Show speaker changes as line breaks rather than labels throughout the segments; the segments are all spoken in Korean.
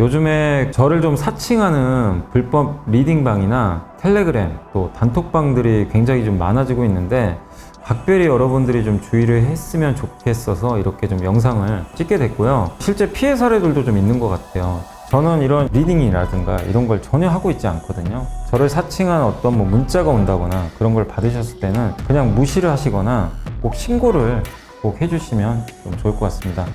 요즘에 저를 좀 사칭하는 불법 리딩방이나 텔레그램 또 단톡방들이 굉장히 좀 많아지고 있는데 각별히 여러분들이 좀 주의를 했으면 좋겠어서 이렇게 좀 영상을 찍게 됐고요. 실제 피해 사례들도 좀 있는 것 같아요. 저는 이런 리딩이라든가 이런 걸 전혀 하고 있지 않거든요. 저를 사칭한 어떤 문자가 온다거나 그런 걸 받으셨을 때는 그냥 무시를 하시거나 꼭 신고를 꼭 해주시면 좀 좋을 것 같습니다.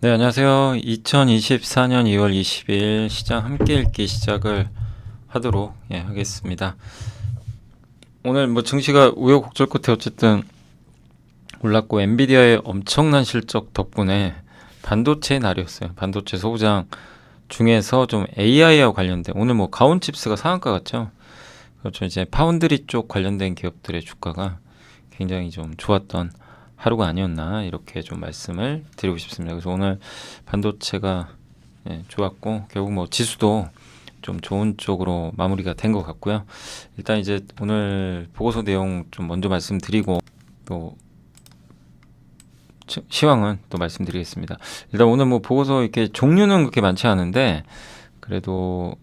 네, 안녕하세요. 2024년 2월 20일 시장 함께 읽기 시작을 하도록 하겠습니다. 오늘 증시가 우여곡절 끝에 어쨌든 올랐고 엔비디아의 엄청난 실적 덕분에 반도체의 날이었어요. 반도체 소부장 중에서 좀 AI와 관련된 오늘 가온칩스가 상한가 같죠? 그렇죠. 이제 파운드리 쪽 관련된 기업들의 주가가 굉장히 좀 좋았던 하루가 아니었나 이렇게 좀 말씀을 드리고 싶습니다. 그래서 오늘 반도체가 좋았고 결국 지수도 좀 좋은 쪽으로 마무리가 된 것 같고요. 일단 이제 오늘 보고서 내용 좀 먼저 말씀드리고 또 시황은 또 말씀드리겠습니다. 일단 오늘 보고서 이렇게 종류는 그렇게 많지 않은데 그래도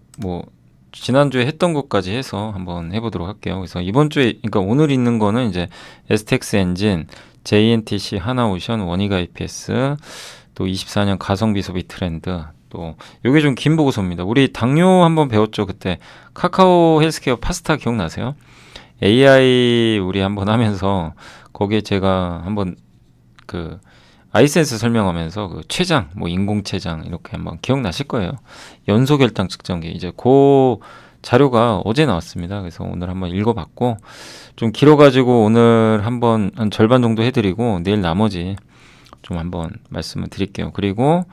지난주에 했던 것까지 해서 한번 해보도록 할게요. 그래서 이번 주에 그러니까 오늘 있는 거는 이제 STX 엔진, JNTC, 하나오션, 원희가 EPS, 또 24년 가성비 소비 트렌드, 또 요게 좀 긴 보고서입니다. 우리 당뇨 한번 배웠죠. 그때 카카오 헬스케어 파스타 기억나세요? AI 우리 한번 하면서 거기에 제가 한번 그 아이센스 설명하면서 그 췌장, 인공 췌장 이렇게 한번 기억나실 거예요. 연소 결당 측정기 이제 그 자료가 어제 나왔습니다. 그래서 오늘 한번 읽어봤고 좀 길어가지고 오늘 한번 한 절반 정도 해드리고 내일 나머지 좀 한번 말씀을 드릴게요. 그리고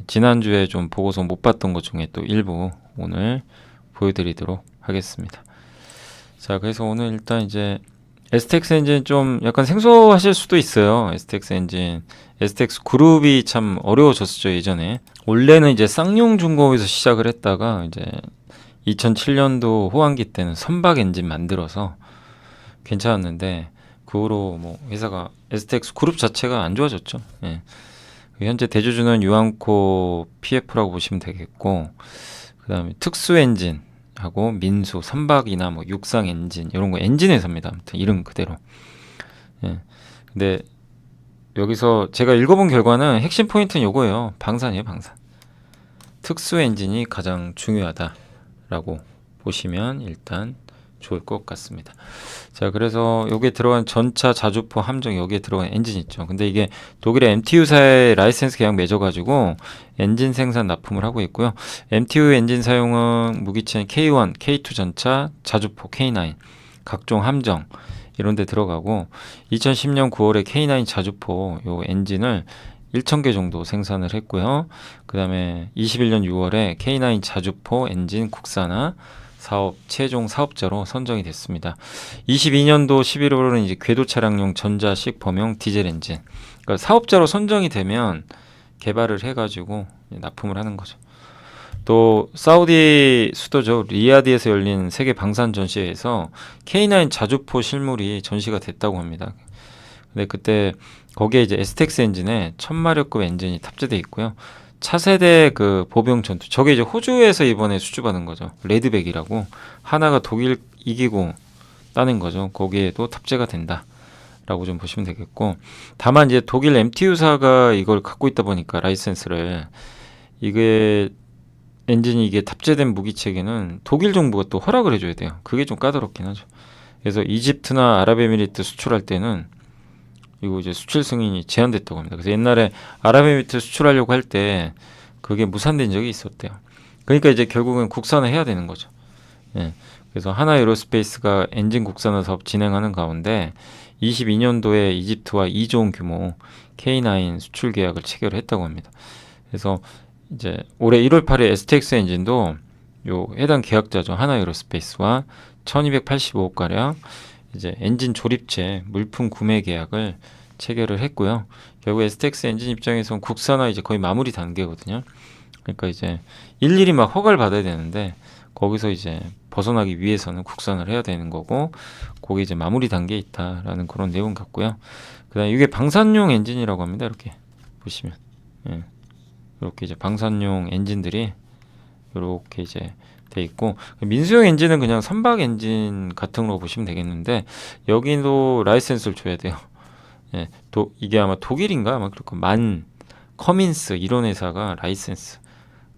지난주에 좀 보고서 못 봤던 것 중에 또 일부 오늘 보여드리도록 하겠습니다. 자, 그래서 오늘 일단 이제 STX 엔진 좀 약간 생소하실 수도 있어요. STX 엔진, STX 그룹이 참 어려워졌었죠 예전에. 원래는 이제 쌍용중공업에서 시작을 했다가 이제 2007년도 호황기 때는 선박 엔진 만들어서 괜찮았는데 그 후로 회사가 STX 그룹 자체가 안 좋아졌죠. 현재 대주주는 유안코 PF라고 보시면 되겠고 그다음에 특수 엔진 하고 민수, 선박이나 육상 엔진 이런 거 엔진 회사입니다. 아무튼 이름 그대로. 근데 여기서 제가 읽어본 결과는 핵심 포인트는 요거예요. 방산이에요, 방산. 특수 엔진이 가장 중요하다라고 보시면 일단 좋을 것 같습니다. 자, 그래서 여기에 들어간 전차, 자주포, 함정 여기에 들어간 엔진 있죠. 근데 이게 독일의 MTU사의 라이센스 계약 맺어가지고 엔진 생산 납품을 하고 있고요. MTU 엔진 사용은 무기체인 K1, K2 전차, 자주포, K9, 각종 함정 이런 데 들어가고 2010년 9월에 K9 자주포 요 엔진을 1,000개 정도 생산을 했고요. 그 다음에 21년 6월에 K9 자주포 엔진 국산화 사업 최종 사업자로 선정이 됐습니다. 22년도 11월은 이제 궤도 차량용 전자식 범용 디젤 엔진. 그러니까 사업자로 선정이 되면 개발을 해가지고 납품을 하는 거죠. 또 사우디 수도죠 리야드에서 열린 세계 방산 전시회에서 K9 자주포 실물이 전시가 됐다고 합니다. 근데 그때 거기에 이제 STX 엔진에 1000마력급 엔진이 탑재되어 있고요. 차세대 그 보병 전투 저게 이제 호주에서 이번에 수주받은 거죠. 레드백이라고 하나가 독일 이기고 따낸 거죠. 거기에도 탑재가 된다라고 좀 보시면 되겠고 다만 이제 독일 MTU사가 이걸 갖고 있다 보니까 라이센스를 이게 엔진이 이게 탑재된 무기 체계는 독일 정부가 또 허락을 해줘야 돼요. 그게 좀 까다롭긴 하죠. 그래서 이집트나 아랍에미리트 수출할 때는 이거 이제 수출 승인이 제한됐다고 합니다. 그래서 옛날에 아랍에미리트 수출하려고 할 때 그게 무산된 적이 있었대요. 그러니까 이제 결국은 국산화해야 되는 거죠. 그래서 하나에어로스페이스가 엔진 국산화 사업 진행하는 가운데 22년도에 이집트와 2조 원 규모 K9 수출 계약을 체결했다고 합니다. 그래서 이제 올해 1월 8일 STX 엔진도 요 해당 계약자죠. 하나에어로스페이스와 1285억 가량 이제 엔진 조립체 물품 구매 계약을 체결을 했고요. 결국 STX 엔진 입장에서는 국산화 이제 거의 마무리 단계거든요. 그러니까 이제 일일이 막 허가를 받아야 되는데 거기서 이제 벗어나기 위해서는 국산을 해야 되는 거고 그게 이제 마무리 단계에 있다라는 그런 내용 같고요. 그다음에 이게 방산용 엔진이라고 합니다. 이렇게 보시면 예. 이렇게 이제 방산용 엔진들이 이렇게 이제 돼 있고 민수용 엔진은 그냥 선박 엔진 같은 거 보시면 되겠는데 여기도 라이센스를 줘야 돼요. 예, 이게 아마 독일인가 아마 그렇고 커민스 이런 회사가 라이센스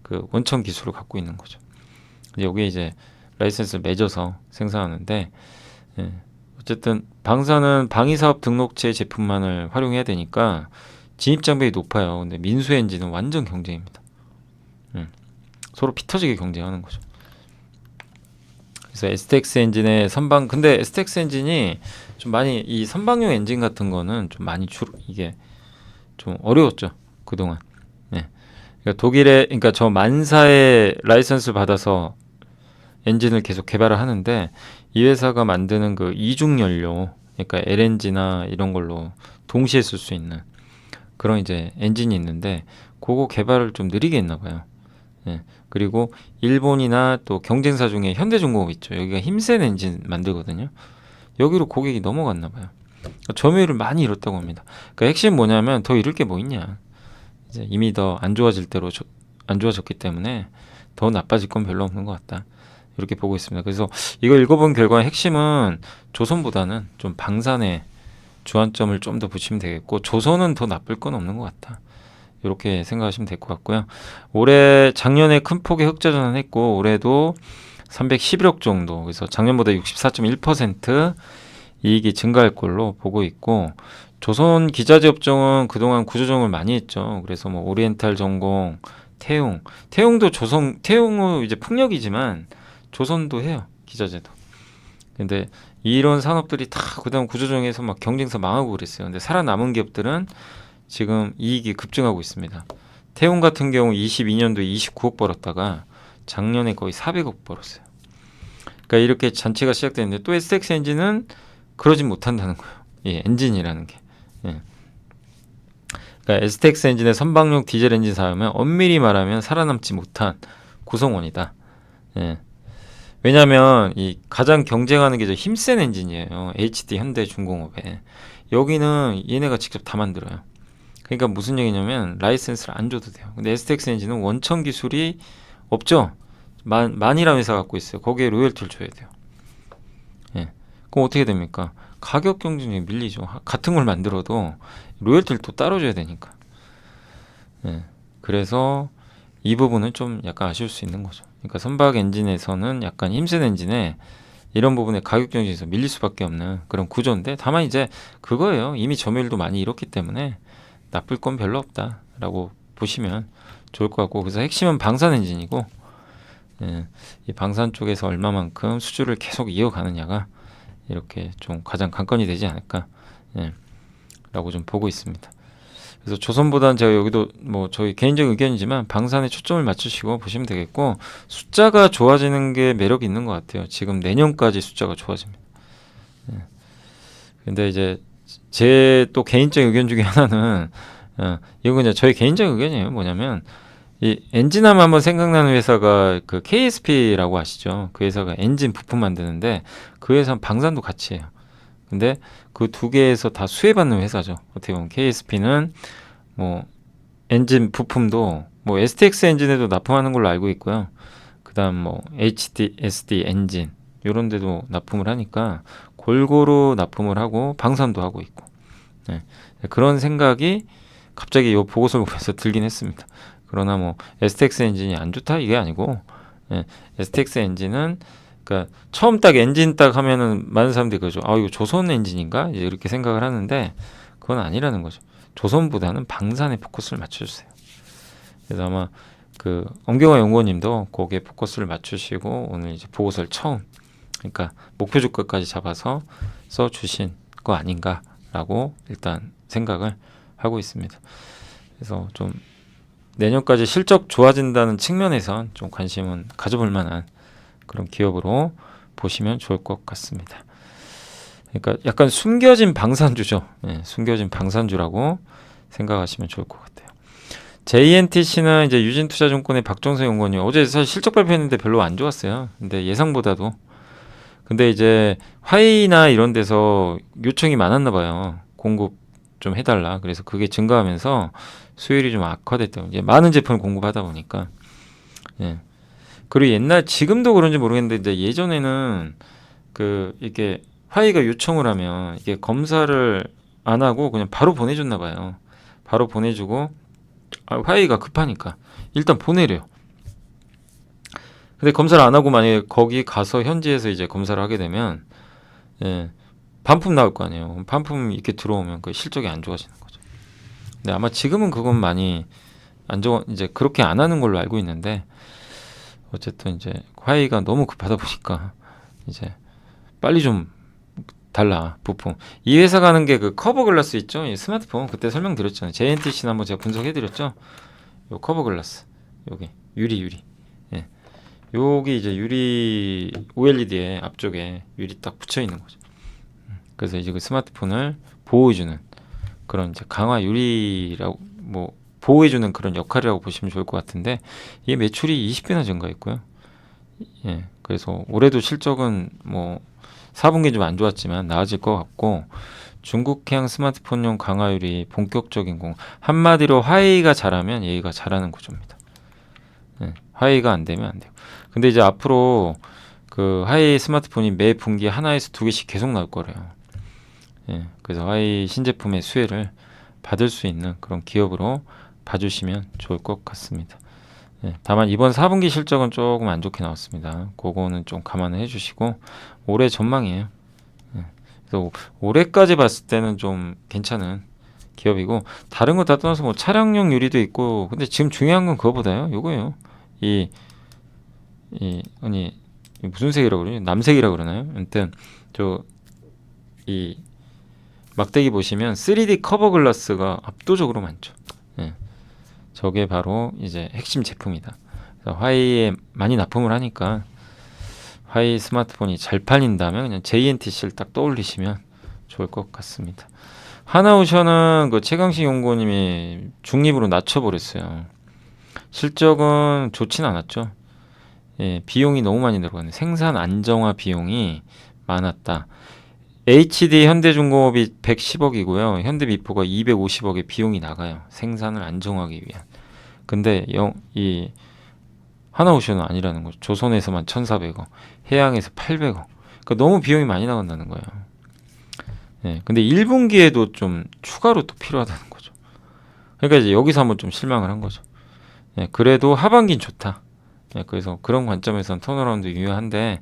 그 원천 기술을 갖고 있는 거죠. 여기에 이제 라이센스를 맺어서 생산하는데 예, 어쨌든 방사는 방위사업 등록체 제품만을 활용해야 되니까 진입 장벽이 높아요. 근데 민수 엔진은 완전 경쟁입니다. 서로 피 터지게 경쟁하는 거죠. 그래서 STX 엔진의 선방 근데 STX 엔진이 좀 많이 이 선방용 엔진 같은 거는 좀 많이 이게 좀 어려웠죠 그동안. 네. 그러니까 독일에 그러니까 저 만사의 라이선스를 받아서 엔진을 계속 개발을 하는데 이 회사가 만드는 그 이중 연료 그러니까 LNG나 이런 걸로 동시에 쓸 수 있는 그런 이제 엔진이 있는데 그거 개발을 좀 느리게 했나 봐요. 예. 그리고 일본이나 또 경쟁사 중에 현대중공업 있죠. 여기가 힘센 엔진 만들거든요. 여기로 고객이 넘어갔나 봐요. 점유율을 많이 잃었다고 합니다. 그러니까 핵심 뭐냐면 더 잃을 게 뭐 있냐. 이제 이미 더 안 좋아질 대로 안 좋아졌기 때문에 더 나빠질 건 별로 없는 것 같다. 이렇게 보고 있습니다. 그래서 이거 읽어본 결과 핵심은 조선보다는 좀 방산에 주안점을 좀 더 붙이면 되겠고 조선은 더 나쁠 건 없는 것 같다. 이렇게 생각하시면 될 것 같고요. 작년에 큰 폭의 흑자 전환했고 올해도 311억 정도 그래서 작년보다 64.1% 이익이 증가할 걸로 보고 있고 조선 기자재 업종은 그동안 구조조정을 많이 했죠. 그래서 뭐 오리엔탈 전공, 태용도 태용은 이제 풍력이지만 조선도 해요. 기자재도. 근데 이런 산업들이 다 그다음 구조조정에서 막 경쟁사 망하고 그랬어요. 근데 살아남은 기업들은 지금 이익이 급증하고 있습니다. 태용 같은 경우 22년도에 29억 벌었다가 작년에 거의 400억 벌었어요. 그러니까 이렇게 잔치가 시작됐는데 또 STX 엔진은 그러진 못한다는 거예요. 예, 엔진이라는 게. 예. 그러니까 STX 엔진의 선박용 디젤 엔진 사용은 엄밀히 말하면 살아남지 못한 구성원이다. 예. 왜냐하면 이 가장 경쟁하는 게 힘센 엔진이에요. HD 현대중공업에. 여기는 얘네가 직접 다 만들어요. 그러니까 무슨 얘기냐면 라이센스를 안 줘도 돼요. 근데 STX 엔진은 원천 기술이 없죠. 만이라는 회사 갖고 있어요. 거기에 로열티를 줘야 돼요. 예. 그럼 어떻게 됩니까? 가격 경쟁에 밀리죠. 같은 걸 만들어도 로열티를 또 따로 줘야 되니까. 예. 그래서 이 부분은 좀 약간 아쉬울 수 있는 거죠. 그러니까 선박 엔진에서는 약간 힘센 엔진에 이런 부분에 가격 경쟁에서 밀릴 수밖에 없는 그런 구조인데 다만 이제 그거예요. 이미 점유율도 많이 잃었기 때문에 나쁠 건 별로 없다라고 보시면 좋을 것 같고 그래서 핵심은 방산 엔진이고 예, 이 방산 쪽에서 얼마만큼 수주를 계속 이어가느냐가 이렇게 좀 가장 관건이 되지 않을까 예, 라고 좀 보고 있습니다. 그래서 조선보다는 제가 여기도 뭐 저희 개인적 의견이지만 방산에 초점을 맞추시고 보시면 되겠고 숫자가 좋아지는 게 매력이 있는 것 같아요. 지금 내년까지 숫자가 좋아집니다. 예. 근데 이제 제 또 개인적 의견 중에 하나는 이건 그냥 저희 개인적 의견이에요. 뭐냐면 이 엔진하면 한번 생각나는 회사가 그 KSP라고 아시죠? 그 회사가 엔진 부품 만드는데 그 회사는 방산도 같이 해요. 근데 그 두 개에서 다 수혜받는 회사죠. 어떻게 보면 KSP는 뭐 엔진 부품도 뭐 STX 엔진에도 납품하는 걸로 알고 있고요. 그다음 뭐 HDSD 엔진 이런 데도 납품을 하니까 골고루 납품을 하고 방산도 하고 있고 네. 그런 생각이 갑자기 이 보고서를 보면서 들긴 했습니다. 그러나 뭐 STX 엔진이 안 좋다 이게 아니고 예, STX 엔진은 그러니까 처음 딱 엔진 딱 하면은 많은 사람들이 그러죠. 아 이거 조선 엔진인가 이렇게 생각을 하는데 그건 아니라는 거죠. 조선보다는 방산에 포커스를 맞춰주세요. 그래서 아마 그 엄경화 연구원님도 거기에 포커스를 맞추시고 오늘 이제 보고서를 처음 그러니까 목표 주가까지 잡아서 써주신 거 아닌가라고 일단 생각을 하고 있습니다. 그래서 좀 내년까지 실적 좋아진다는 측면에선 좀 관심은 가져볼 만한 그런 기업으로 보시면 좋을 것 같습니다. 그러니까 약간 숨겨진 방산주죠. 네, 숨겨진 방산주라고 생각하시면 좋을 것 같아요. JNTC는 이제 유진투자증권의 박정세 연구원이 어제 사실 실적 발표했는데 별로 안 좋았어요. 근데 예상보다도. 근데 이제 화이나 이런 데서 요청이 많았나 봐요. 공급 좀 해달라. 그래서 그게 증가하면서 수율이 좀 악화됐대요. 이제 많은 제품을 공급하다 보니까. 예. 그리고 지금도 그런지 모르겠는데 이제 예전에는 이게 화이가 요청을 하면 이게 검사를 안 하고 그냥 바로 보내줬나 봐요. 바로 보내주고 화이가 급하니까 일단 보내래요. 근데 검사를 안 하고 만약에 거기 가서 현지에서 이제 검사를 하게 되면 예, 반품 나올 거 아니에요. 반품 이렇게 들어오면 그 실적이 안 좋아지는 거죠. 근데 아마 지금은 그건 많이 이제 그렇게 안 하는 걸로 알고 있는데 어쨌든 이제 화이가 너무 급하다 보니까 이제 빨리 좀 달라 부품. 이 회사가 하는 게 그 커버 글라스 있죠? 이 스마트폰 그때 설명드렸잖아요. JNTC는 한번 제가 분석해드렸죠. 요 커버 글라스 여기 유리 예. 여기 이제 유리 OLED에 앞쪽에 유리 딱 붙여 있는 거죠. 그래서 이제 그 스마트폰을 보호해주는 그런 이제 강화 유리라고 뭐 보호해주는 그런 역할이라고 보시면 좋을 것 같은데 이게 매출이 20배나 증가했고요. 예. 그래서 올해도 실적은 뭐 4분기 좀 안 좋았지만 나아질 것 같고 중국향 스마트폰용 강화율이 본격적인 한마디로 화웨이가 잘하면 얘가 잘하는 구조입니다. 네, 화웨이가 안 되면 안 돼요. 근데 이제 앞으로 그 화웨이 스마트폰이 매 분기 하나에서 두 개씩 계속 나올 거래요. 예, 그래서 화웨이 신제품의 수혜를 받을 수 있는 그런 기업으로 봐주시면 좋을 것 같습니다. 예, 다만 이번 4분기 실적은 조금 안 좋게 나왔습니다. 그거는 좀 감안을 해주시고 올해 전망이에요. 예, 그래서 올해까지 봤을 때는 좀 괜찮은 기업이고 다른 거 다 떠나서 뭐 차량용 유리도 있고 근데 지금 중요한 건 그거보다요. 요거예요. 아니 무슨 색이라고 그러냐? 남색이라고 그러나요? 아무튼 이 막대기 보시면 3D 커버 글라스가 압도적으로 많죠. 예. 저게 바로 이제 핵심 제품이다. 화웨이에 많이 납품을 하니까 화웨이 스마트폰이 잘 팔린다면 그냥 JNTC를 딱 떠올리시면 좋을 것 같습니다. 하나오션은 그 최강식 연구원님이 중립으로 낮춰버렸어요. 실적은 좋진 않았죠. 예, 비용이 너무 많이 들어가네. 생산 안정화 비용이 많았다. HD 현대중공업이 110억이고요. 현대미포가 250억의 비용이 나가요. 생산을 안정하기 위한. 근데 이 하나오션은 아니라는 거죠. 조선에서만 1,400억, 해양에서 800억. 그러니까 너무 비용이 많이 나간다는 거예요. 네, 근데 1분기에도 좀 추가로 또 필요하다는 거죠. 그러니까 이제 여기서 한번 좀 실망을 한 거죠. 네, 그래도 하반기는 좋다. 네, 그래서 그런 관점에서는 턴어라운드 유효한데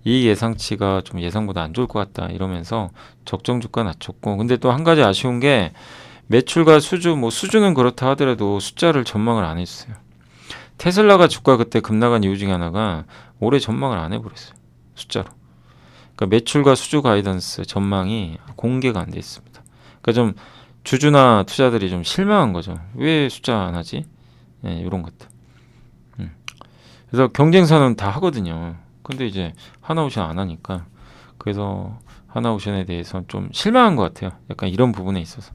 이 예상치가 좀 예상보다 안 좋을 것 같다 이러면서 적정 주가 낮췄고 근데 또 한 가지 아쉬운 게 매출과 수주는 그렇다 하더라도 숫자를 전망을 안 해주세요. 테슬라가 주가 그때 급나간 이유 중에 하나가 올해 전망을 안 해버렸어요. 숫자로. 그러니까 매출과 수주 가이던스 전망이 공개가 안 돼 있습니다. 그러니까 좀 주주나 투자들이 좀 실망한 거죠. 왜 숫자 안 하지? 네, 이런 것들. 그래서 경쟁사는 다 하거든요. 근데 이제 하나오션 안 하니까 그래서 하나오션에 대해서 좀 실망한 것 같아요. 약간 이런 부분에 있어서.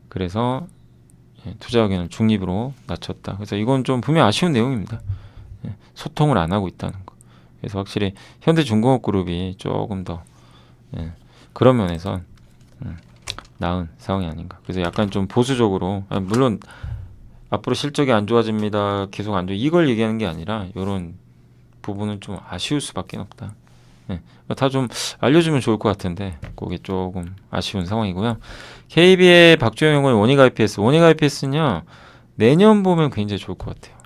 그래서 투자 의견을 중립으로 낮췄다. 그래서 이건 좀 분명 아쉬운 내용입니다. 소통을 안 하고 있다는 거. 그래서 확실히 현대중공업 그룹이 조금 더 그런 면에서 나은 상황이 아닌가. 그래서 약간 좀 보수적으로 물론 앞으로 실적이 안 좋아집니다. 계속 안 좋아. 이걸 얘기하는 게 아니라 이런 부분은 좀 아쉬울 수밖에 없다. 다 좀 알려주면 좋을 것 같은데 그게 조금 아쉬운 상황이고요. KB의 박주영 연구원 원익IPS는요 내년 보면 굉장히 좋을 것 같아요.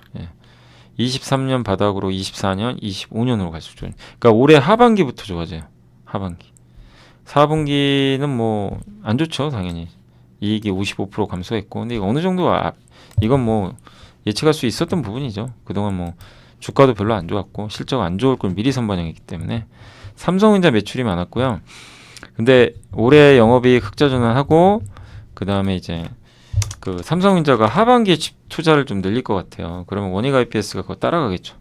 23년 바닥으로 24년, 25년으로 갈 수 있죠. 그러니까 올해 하반기부터 좋아져요. 하반기. 4분기는 뭐 안 좋죠, 당연히. 이익이 55% 감소했고, 근데 어느 정도 이건 뭐 예측할 수 있었던 부분이죠. 그동안 뭐 주가도 별로 안 좋았고 실적 안 좋을 걸 미리 선반영했기 때문에 삼성전자 매출이 많았고요. 근데 올해 영업이익 흑자 전환하고 그 다음에 이제 그 삼성전자가 하반기에 투자를 좀 늘릴 것 같아요. 그러면 원익IPS가 그거 따라가겠죠.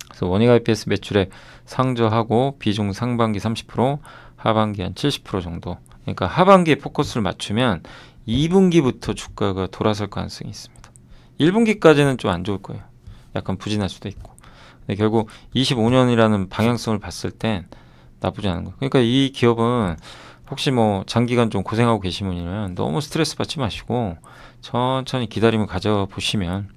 그래서 원익IPS 매출액 상저하고 비중 상반기 30%, 하반기 한 70% 정도. 그러니까 하반기에 포커스를 맞추면 2분기부터 주가가 돌아설 가능성이 있습니다. 1분기까지는 좀 안 좋을 거예요. 약간 부진할 수도 있고. 근데 결국 25년이라는 방향성을 봤을 땐 나쁘지 않은 거예요. 그러니까 이 기업은 혹시 뭐 장기간 좀 고생하고 계신 분이면 너무 스트레스 받지 마시고 천천히 기다림을 가져보시면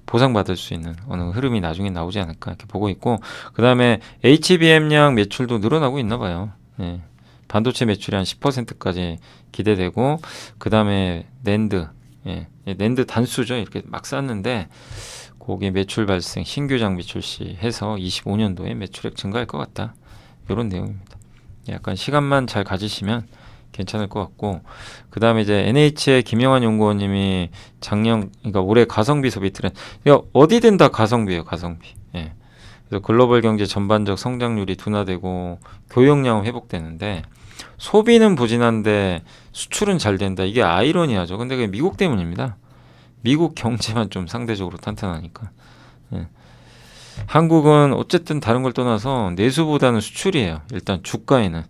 보상받을 수 있는 어느 흐름이 나중에 나오지 않을까 이렇게 보고 있고, 그 다음에 HBM량 매출도 늘어나고 있나 봐요. 예. 반도체 매출이 한 10%까지 기대되고, 그 다음에 낸드, 예. 낸드 단수죠. 이렇게 막 쌌는데 거기에 매출 발생, 신규 장비 출시해서 25년도에 매출액 증가할 것 같다. 이런 내용입니다. 약간 시간만 잘 가지시면 괜찮을 것 같고, 그 다음에 이제 NH의 김영환 연구원님이 작년, 그러니까 올해 가성비 소비 트렌드, 어디든 다 가성비예요, 가성비. 예. 그래서 글로벌 경제 전반적 성장률이 둔화되고 교역량은 회복되는데 소비는 부진한데 수출은 잘 된다. 이게 아이러니하죠. 근데 그게 미국 때문입니다. 미국 경제만 좀 상대적으로 탄탄하니까. 예. 한국은 어쨌든 다른 걸 떠나서 내수보다는 수출이에요. 일단 주가에는.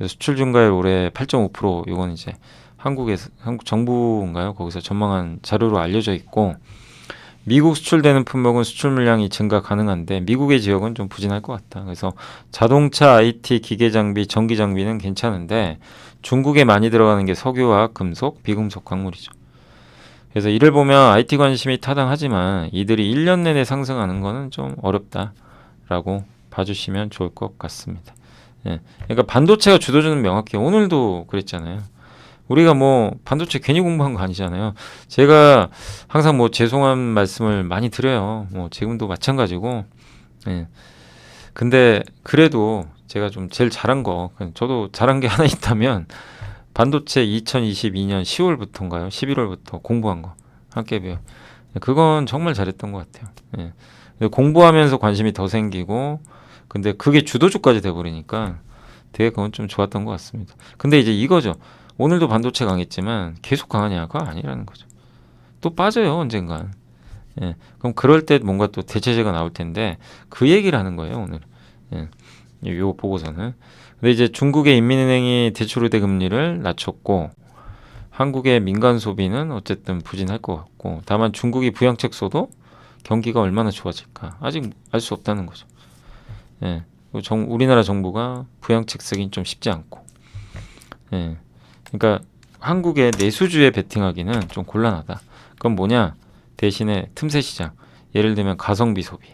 수출 증가율 올해 8.5%, 이건 이제 한국 정부인가요? 거기서 전망한 자료로 알려져 있고, 미국 수출되는 품목은 수출 물량이 증가 가능한데 미국의 지역은 좀 부진할 것 같다. 그래서 자동차, IT, 기계 장비, 전기 장비는 괜찮은데 중국에 많이 들어가는 게 석유화학, 금속, 비금속 광물이죠. 그래서 이를 보면 IT 관심이 타당하지만 이들이 1년 내내 상승하는 거는 좀 어렵다라고 봐주시면 좋을 것 같습니다. 예. 그러니까 반도체가 주도주는 명확히 오늘도 그랬잖아요. 우리가 뭐 반도체 괜히 공부한 거 아니잖아요. 제가 항상 뭐 죄송한 말씀을 많이 드려요. 뭐 지금도 마찬가지고. 예. 근데 그래도 제가 좀 제일 잘한 거, 저도 잘한 게 하나 있다면 반도체 2022년 10월부터인가요? 11월부터 공부한 거 함께 배워. 그건 정말 잘했던 것 같아요. 예. 공부하면서 관심이 더 생기고, 근데 그게 주도주까지 돼버리니까 되게 그건 좀 좋았던 것 같습니다. 근데 이제 이거죠. 오늘도 반도체 강했지만 계속 강하냐? 그거 아니라는 거죠. 또 빠져요, 언젠간. 예. 그럼 그럴 때 뭔가 또 대체제가 나올 텐데 그 얘기를 하는 거예요, 오늘. 예. 요 보고서는. 근데 이제 중국의 인민은행이 대출 우대 금리를 낮췄고 한국의 민간 소비는 어쨌든 부진할 것 같고, 다만 중국이 부양책 써도 경기가 얼마나 좋아질까 아직 알 수 없다는 거죠. 예. 우리나라 정부가 부양책 쓰긴 좀 쉽지 않고. 예. 그러니까 한국의 내수주에 베팅하기는 좀 곤란하다. 그건 뭐냐? 대신에 틈새 시장. 예를 들면 가성비 소비,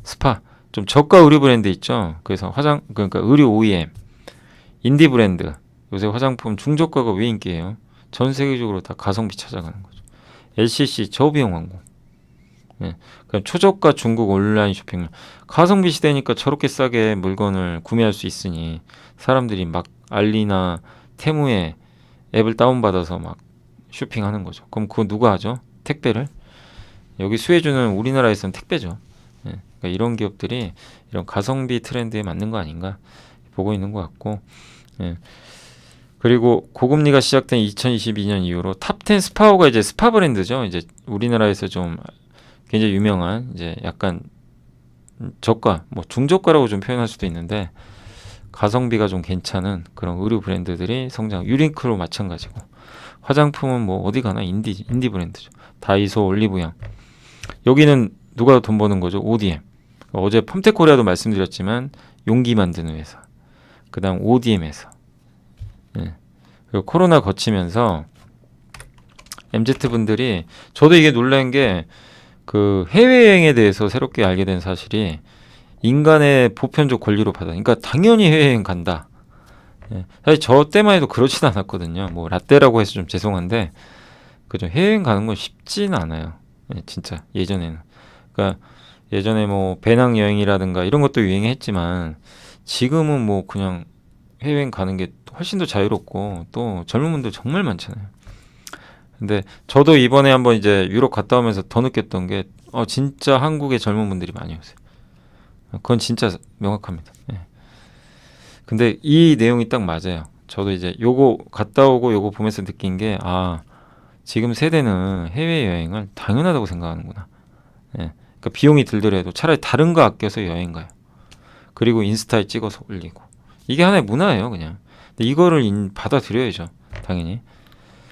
스파, 좀 저가 의류 브랜드 있죠. 그래서 그러니까 의류 OEM, 인디 브랜드. 요새 화장품 중저가가 왜 인기예요? 전 세계적으로 다 가성비 찾아가는 거죠. LCC 저비용 항공. 예. 그럼 초저가 중국 온라인 쇼핑, 가성비 시대니까 저렇게 싸게 물건을 구매할 수 있으니 사람들이 막 알리나 테무에 앱을 다운받아서 막 쇼핑하는 거죠. 그럼 그거 누가 하죠? 택배를? 여기 수혜주는 우리나라에서는 택배죠. 예. 그러니까 이런 기업들이 이런 가성비 트렌드에 맞는 거 아닌가 보고 있는 것 같고. 예. 그리고 고금리가 시작된 2022년 이후로 탑10 스파오가 이제 스파 브랜드죠. 이제 우리나라에서 좀 굉장히 유명한, 이제 약간 저가, 뭐 중저가라고 좀 표현할 수도 있는데 가성비가 좀 괜찮은 그런 의류 브랜드들이 성장. 유니클로 마찬가지고, 화장품은 뭐 어디 가나 인디 브랜드죠. 다이소, 올리브영. 여기는 누가 돈 버는 거죠? ODM. 어제 펌텍코리아도 말씀드렸지만 용기 만드는 회사. 그다음 ODM 회사. 예. 그리고 코로나 거치면서 MZ분들이, 저도 이게 놀란 게 그 해외여행에 대해서 새롭게 알게 된 사실이 인간의 보편적 권리로 받아. 그러니까 당연히 해외여행 간다. 예. 사실 저 때만 해도 그러진 않았거든요. 뭐 라떼라고 해서 좀 죄송한데, 그죠? 해외여행 가는 건 쉽진 않아요. 예, 진짜 예전에는. 그러니까 예전에 뭐 배낭 여행이라든가 이런 것도 유행했지만 지금은 뭐 그냥 해외여행 가는 게 훨씬 더 자유롭고 또 젊은 분들 정말 많잖아요. 근데 저도 이번에 한번 이제 유럽 갔다 오면서 더 느꼈던 게 진짜 한국의 젊은 분들이 많이 오세요. 그건 진짜 명확합니다. 예. 근데 이 내용이 딱 맞아요. 저도 이제 요거 갔다 오고 요거 보면서 느낀 게, 지금 세대는 해외여행을 당연하다고 생각하는구나. 예. 그러니까 비용이 들더라도 차라리 다른 거 아껴서 여행 가요. 그리고 인스타에 찍어서 올리고. 이게 하나의 문화예요, 그냥. 근데 이거를 받아들여야죠, 당연히.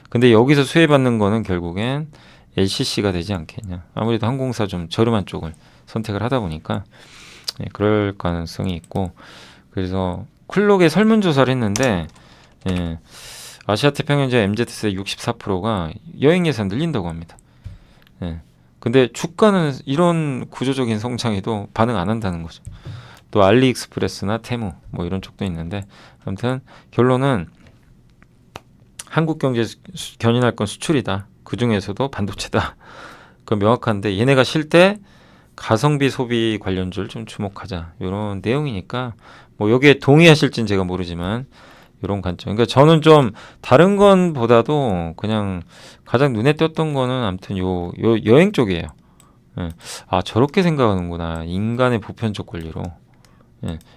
근데 여기서 수혜받는 거는 결국엔 LCC가 되지 않겠냐. 아무래도 항공사 좀 저렴한 쪽을 선택을 하다 보니까 그럴 가능성이 있고, 그래서 클록에 설문조사를 했는데 아시아태평양자 MZ세 64%가 여행 예산 늘린다고 합니다. 근데 주가는 이런 구조적인 성장에도 반응 안 한다는 거죠. 또 알리익스프레스나 테무 뭐 이런 쪽도 있는데, 아무튼 결론은 한국 경제 견인할 건 수출이다. 그 중에서도 반도체다. 그건 명확한데, 얘네가 쉴 때 가성비 소비 관련주를 좀 주목하자. 이런 내용이니까 뭐 여기에 동의하실진 제가 모르지만 이런 관점. 그러니까 저는 좀 다른 건보다도 그냥 가장 눈에 띄었던 거는 아무튼 요 여행 쪽이에요. 아, 저렇게 생각하는구나. 인간의 보편적 권리로.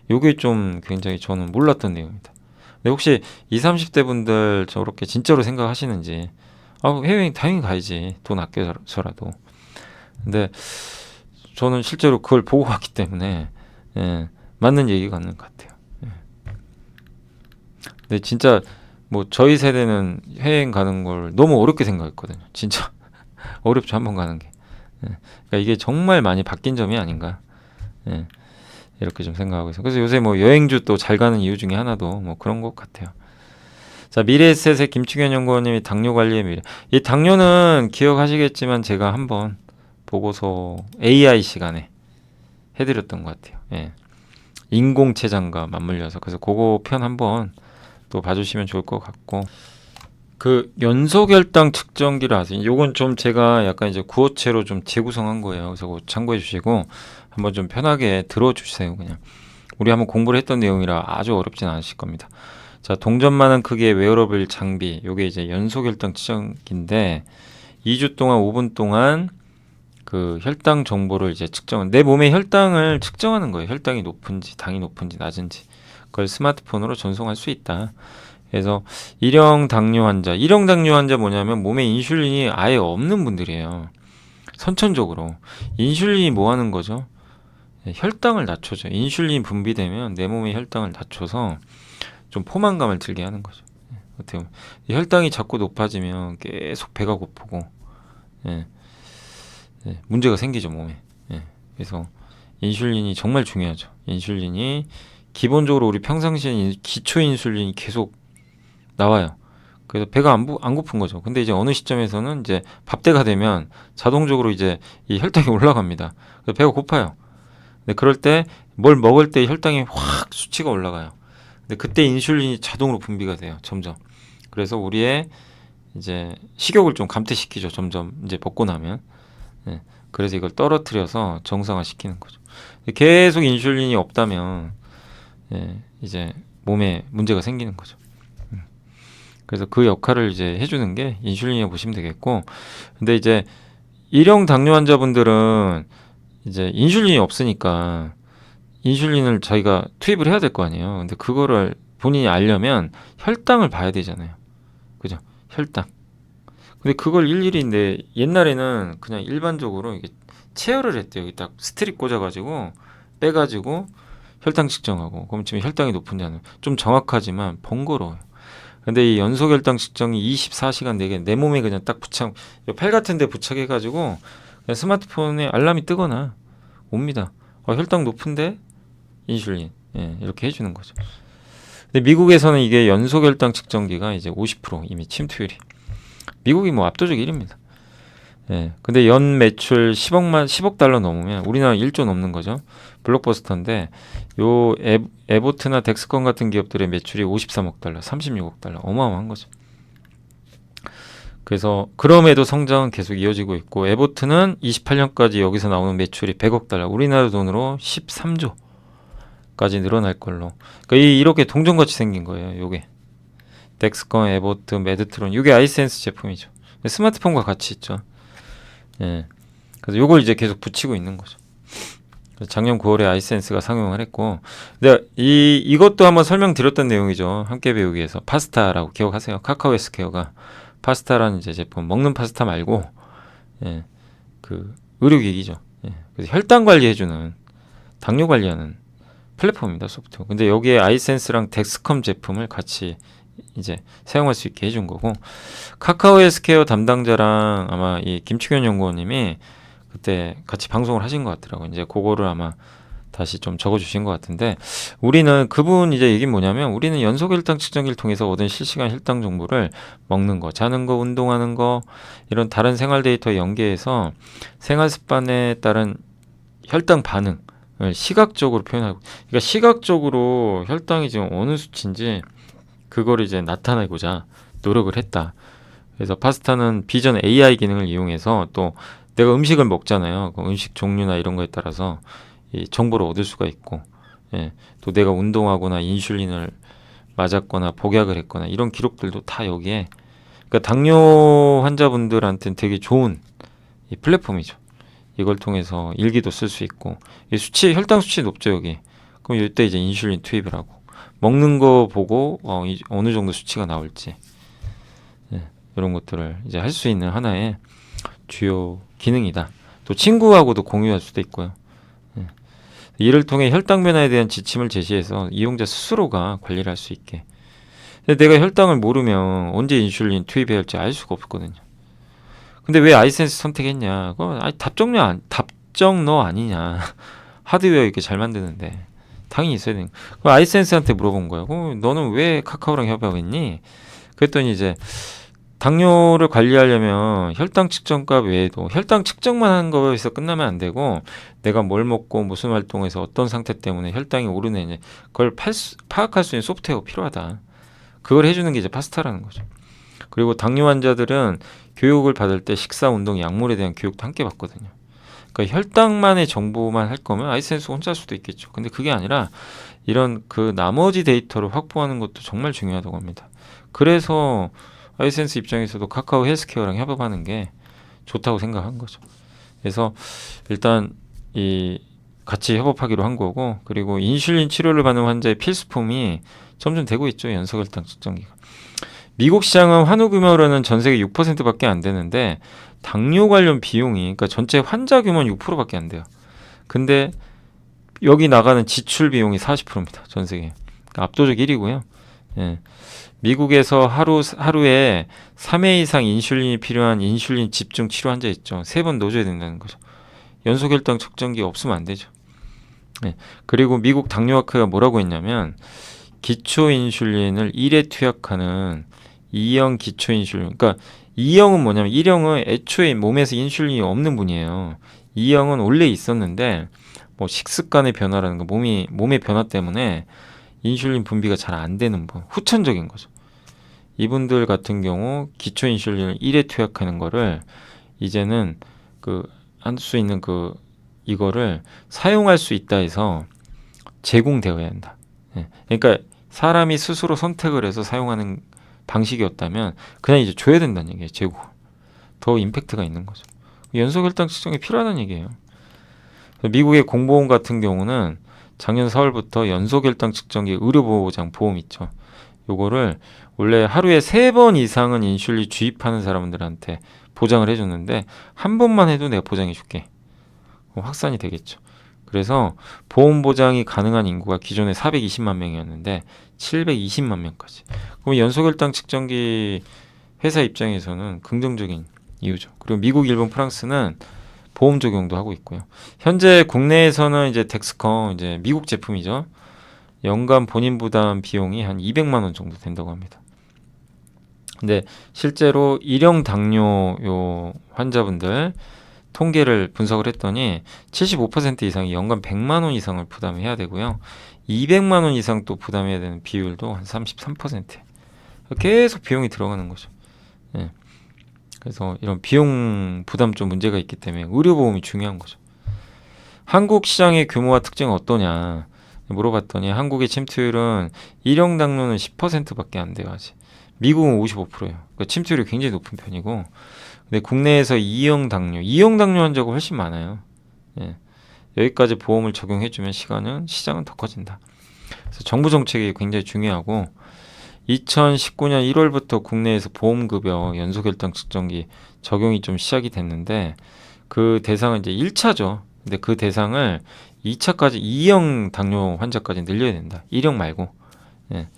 요게 좀 굉장히 저는 몰랐던 내용입니다. 근데 혹시 20, 30대 분들 저렇게 진짜로 생각하시는지, 해외여행 당연히 가야지. 돈 아껴서라도. 근데 저는 실제로 그걸 보고 갔기 때문에 맞는 얘기가 맞는 것 같아요. 근데 진짜 뭐 저희 세대는 해외여행 가는 걸 너무 어렵게 생각했거든요. 진짜 어렵죠, 한번 가는 게. 그러니까 이게 정말 많이 바뀐 점이 아닌가. 이렇게 좀 생각하고 있어요. 그래서 요새 뭐 여행주 또 잘 가는 이유 중에 하나도 뭐 그런 것 같아요. 자, 미래에셋의 김충현 연구원님이 당뇨 관리의 미래. 이 당뇨는 기억하시겠지만 제가 한번 보고서 AI 시간에 해드렸던 것 같아요. 인공췌장과 맞물려서. 그래서 그거 편 한번 또 봐주시면 좋을 것 같고, 그 연소결당 측정기를 아세요? 요건 좀 제가 약간 이제 구어체로 좀 재구성한 거예요. 그래서 그거 참고해 주시고 한번 좀 편하게 들어주세요. 그냥 우리 한번 공부를 했던 내용이라 아주 어렵진 않으실 겁니다. 자, 동전 많은 크기의 웨어러블 장비, 요게 이제 연소결당 측정기인데 2주 동안 5분 동안 그 혈당 정보를 이제 내 몸의 혈당을 측정하는 거예요. 혈당이 높은지 당이 높은지 낮은지 그걸 스마트폰으로 전송할 수 있다. 그래서 일형 당뇨 환자 뭐냐면 몸에 인슐린이 아예 없는 분들이에요. 선천적으로. 인슐린이 뭐 하는 거죠? 혈당을 낮춰줘. 인슐린이 분비되면 내 몸의 혈당을 낮춰서 좀 포만감을 들게 하는 거죠. 어떻게 보면 혈당이 자꾸 높아지면 계속 배가 고프고 문제가 생기죠, 몸에. 그래서 인슐린이 정말 중요하죠. 인슐린이 기본적으로 우리 평상시에 기초 인슐린이 계속 나와요. 그래서 배가 안 고픈 거죠. 근데 이제 어느 시점에서는 이제 밥때가 되면 자동적으로 이제 이 혈당이 올라갑니다. 그래서 배가 고파요. 근데 그럴 때 뭘 먹을 때 혈당이 확 수치가 올라가요. 근데 그때 인슐린이 자동으로 분비가 돼요. 점점. 그래서 우리의 이제 식욕을 좀 감퇴시키죠. 점점 이제 먹고 나면. 그래서 이걸 떨어뜨려서 정상화 시키는 거죠. 계속 인슐린이 없다면 이제 몸에 문제가 생기는 거죠. 그래서 그 역할을 이제 해주는 게 인슐린이라고 보시면 되겠고, 근데 이제 일형 당뇨 환자분들은 이제 인슐린이 없으니까 인슐린을 자기가 투입을 해야 될 거 아니에요. 근데 그거를 본인이 알려면 혈당을 봐야 되잖아요. 그죠? 혈당. 근데 그걸 일일이인데 옛날에는 그냥 일반적으로 이게 체열을 했대요. 여기 딱 스트립 꽂아가지고 빼가지고 혈당 측정하고, 그럼 지금 혈당이 높은지 안 좀 정확하지만 번거로워요. 근데 이 연소결당 측정이 24시간 내게 내 몸에 그냥 딱 팔 같은 데 부착해가지고 그냥 스마트폰에 알람이 뜨거나 옵니다. 혈당 높은데 인슐린. 이렇게 해주는 거죠. 근데 미국에서는 이게 연소결당 측정기가 이제 50% 이미 침투율이. 미국이 뭐 압도적 1위입니다. 근데 연 매출 10억 달러 넘으면 우리나라 1조 넘는 거죠. 블록버스터인데 요 에보트나 덱스콘 같은 기업들의 매출이 53억 달러, 36억 달러. 어마어마한 거죠. 그래서 그럼에도 성장은 계속 이어지고 있고, 에보트는 28년까지 여기서 나오는 매출이 100억 달러, 우리나라 돈으로 13조까지 늘어날 걸로. 그러니까 이렇게 동전같이 생긴 거예요. 요게 덱스콘, 에보트, 메드트론, 이게 아이센스 제품이죠. 스마트폰과 같이 있죠. 그래서 요걸 이제 계속 붙이고 있는 거죠. 작년 9월에 아이센스가 상용을 했고, 근데 이것도 한번 설명드렸던 내용이죠. 함께 배우기에서. 파스타라고 기억하세요? 카카오 헬스케어가 파스타라는 이제 제품, 먹는 파스타 말고 그 의료기기죠. 그래서 혈당 관리해주는, 당뇨 관리하는 플랫폼입니다, 소프트웨어. 근데 여기에 아이센스랑 덱스컴 제품을 같이 이제 사용할 수 있게 해준 거고, 카카오 헬스케어 담당자랑 아마 이 김충현 연구원님이 그때 같이 방송을 하신 것 같더라고요. 이제 그거를 아마 다시 좀 적어주신 것 같은데, 우리는 그분 이제 얘기는 뭐냐면, 우리는 연속 혈당 측정기를 통해서 얻은 실시간 혈당 정보를 먹는 거, 자는 거, 운동하는 거, 이런 다른 생활 데이터에 연계해서 생활 습관에 따른 혈당 반응을 시각적으로 표현하고, 그러니까 시각적으로 혈당이 지금 어느 수치인지 그걸 이제 나타내고자 노력을 했다. 그래서 파스타는 비전 AI 기능을 이용해서, 또 내가 음식을 먹잖아요. 그 음식 종류나 이런 거에 따라서 이 정보를 얻을 수가 있고, 예, 또 내가 운동하거나 인슐린을 맞았거나 복약을 했거나 이런 기록들도 다 여기에, 그러니까 당뇨 환자분들한테는 되게 좋은 이 플랫폼이죠. 이걸 통해서 일기도 쓸 수 있고, 이 수치, 혈당 수치 높죠 여기. 그럼 이때 이제 인슐린 투입을 하고, 먹는 거 보고 어느 정도 수치가 나올지, 예, 이런 것들을 이제 할 수 있는 하나의 주요 기능이다. 또 친구하고도 공유할 수도 있고요. 예. 이를 통해 혈당 변화에 대한 지침을 제시해서 이용자 스스로가 관리를 할 수 있게. 근데 내가 혈당을 모르면 언제 인슐린 투입해야 할지 알 수가 없거든요. 근데 왜 아이센스 선택했냐? 그거 답정너 아니냐? 하드웨어 이렇게 잘 만드는데 당연히 있어야 되는. 그럼 아이센스한테 물어본 거야. 너는 왜 카카오랑 협업했니? 그랬더니 이제 당뇨를 관리하려면 혈당 측정값 외에도 혈당 측정만 하는 거에서 끝나면 안 되고, 내가 뭘 먹고 무슨 활동에서 어떤 상태 때문에 혈당이 오르느냐, 그걸 파악할 수 있는 소프트웨어가 필요하다. 그걸 해주는 게 이제 파스타라는 거죠. 그리고 당뇨 환자들은 교육을 받을 때 식사, 운동, 약물에 대한 교육도 함께 받거든요. 그러니까 혈당만의 정보만 할 거면 아이센스 혼자 할 수도 있겠죠. 근데 그게 아니라 이런 그 나머지 데이터를 확보하는 것도 정말 중요하다고 합니다. 그래서 아이센스 입장에서도 카카오 헬스케어랑 협업하는 게 좋다고 생각한 거죠. 그래서 일단 이 같이 협업하기로 한 거고, 그리고 인슐린 치료를 받는 환자의 필수품이 점점 되고 있죠. 연소혈당 측정기가. 미국 시장은 환우 규모로는 전 세계 6%밖에 안 되는데, 당뇨 관련 비용이, 그러니까 전체 환자 규모는 6%밖에 안 돼요. 근데 여기 나가는 지출 비용이 40%입니다. 전 세계. 그러니까 압도적 1위고요. 예. 미국에서 하루에 3회 이상 인슐린이 필요한 인슐린 집중 치료 환자 있죠. 3번 넣어줘야 된다는 거죠. 연속 혈당 측정기 없으면 안 되죠. 네. 그리고 미국 당뇨학회가 뭐라고 했냐면, 기초 인슐린을 1회 투약하는 2형 기초 인슐린. 그러니까 2형은 뭐냐면, 1형은 애초에 몸에서 인슐린이 없는 분이에요. 2형은 원래 있었는데 뭐 식습관의 변화라는 거, 몸의 변화 때문에 인슐린 분비가 잘 안 되는 분, 후천적인 거죠. 이분들 같은 경우 기초 인슐린을 1회 투약하는 거를 이제는 할 수 있는 이거를 사용할 수 있다 해서 제공되어야 한다. 예. 그러니까 사람이 스스로 선택을 해서 사용하는 방식이었다면 그냥 이제 줘야 된다는 얘기예요. 제공. 더 임팩트가 있는 거죠. 연속 혈당 측정이 필요하다는 얘기예요. 미국의 공보험 같은 경우는 작년 4월부터 연속 혈당 측정기 의료보장 보험 있죠. 요거를 원래 하루에 3번 이상은 인슐린 주입하는 사람들한테 보장을 해줬는데, 한 번만 해도 내가 보장해 줄게. 확산이 되겠죠. 그래서 보험 보장이 가능한 인구가 기존에 420만 명이었는데 720만 명까지. 그럼 연속 혈당 측정기 회사 입장에서는 긍정적인 이유죠. 그리고 미국, 일본, 프랑스는 보험 적용도 하고 있고요. 현재 국내에서는 이제 덱스컴, 이제 미국 제품이죠. 연간 본인 부담 비용이 한 200만 원 정도 된다고 합니다. 근데 실제로 1형 당뇨 환자분들 통계를 분석을 했더니 75% 이상이 연간 100만 원 이상을 부담해야 되고요. 200만 원 이상 또 부담해야 되는 비율도 한 33%. 계속 비용이 들어가는 거죠. 예. 그래서 이런 비용 부담 좀 문제가 있기 때문에 의료보험이 중요한 거죠. 한국 시장의 규모와 특징은 어떠냐 물어봤더니, 한국의 침투율은 1형 당뇨는 10%밖에 안 돼요. 아직. 미국은 55%예요. 그러니까 침투율이 굉장히 높은 편이고, 근데 국내에서 2형 당뇨 환자가 훨씬 많아요. 예. 여기까지 보험을 적용해주면 시장은 더 커진다. 그래서 정부 정책이 굉장히 중요하고, 2019년 1월부터 국내에서 보험급여 연속혈당 측정기 적용이 좀 시작이 됐는데, 그 대상은 이제 1차죠. 근데 그 대상을 2차까지 2형 당뇨 환자까지 늘려야 된다. 1형 말고. 예.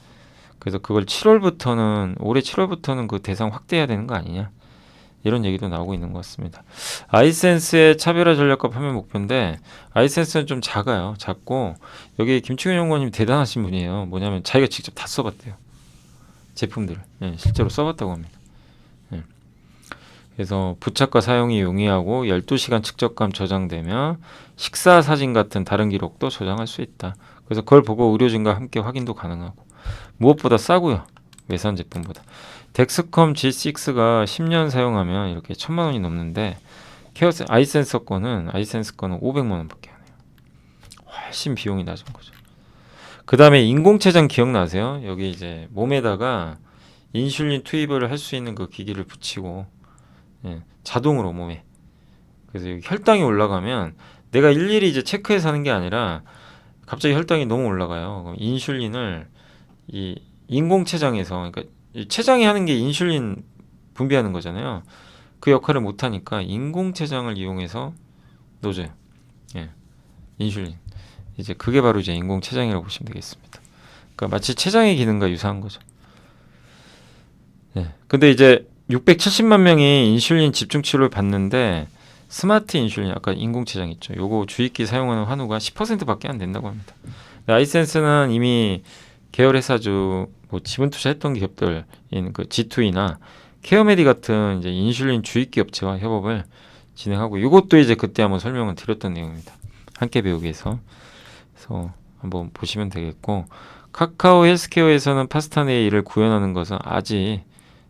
그래서 그걸 올해 7월부터는 그 대상 확대해야 되는 거 아니냐, 이런 얘기도 나오고 있는 것 같습니다. 아이센스의 차별화 전략과 판매 목표인데, 아이센스는 좀 작고, 여기 김충현 연구원님 대단하신 분이에요. 뭐냐면 자기가 직접 다 써봤대요, 제품들을. 실제로 써봤다고 합니다. 그래서 부착과 사용이 용이하고 12시간 측정감 저장되며 식사 사진 같은 다른 기록도 저장할 수 있다. 그래서 그걸 보고 의료진과 함께 확인도 가능하고, 무엇보다 싸고요, 외산 제품보다. 덱스컴 G6가 10년 사용하면 이렇게 1000만 원이 넘는데, 아이센스 거는 500만 원밖에 안 해요. 훨씬 비용이 낮은 거죠. 그 다음에 인공췌장 기억나세요? 여기 이제 몸에다가 인슐린 투입을 할 수 있는 그 기기를 붙이고, 자동으로 몸에. 그래서 여기 혈당이 올라가면 내가 일일이 이제 체크해서 하는 게 아니라 갑자기 혈당이 너무 올라가요. 그럼 인슐린을 이 인공췌장에서, 그러니까 이 췌장이 하는 게 인슐린 분비하는 거잖아요. 그 역할을 못 하니까 인공췌장을 이용해서 넣어줘요. 인슐린. 이제 그게 바로 이제 인공췌장이라고 보시면 되겠습니다. 그러니까 마치 췌장의 기능과 유사한 거죠. 근데 이제 670만 명이 인슐린 집중 치료를 받는데, 스마트 인슐린, 아까 인공췌장 있죠, 요거 주입기 사용하는 환우가 10%밖에 안 된다고 합니다. 아이센스는 이미 계열 회사주 뭐 지분 투자했던 기업들인 그 G2이나 케어메디 같은 이제 인슐린 주입기 업체와 협업을 진행하고, 이것도 이제 그때 한번 설명을 드렸던 내용입니다. 함께 배우기에서. 그래서 한번 보시면 되겠고, 카카오 헬스케어에서는 파스타네일을 구현하는 것은 아직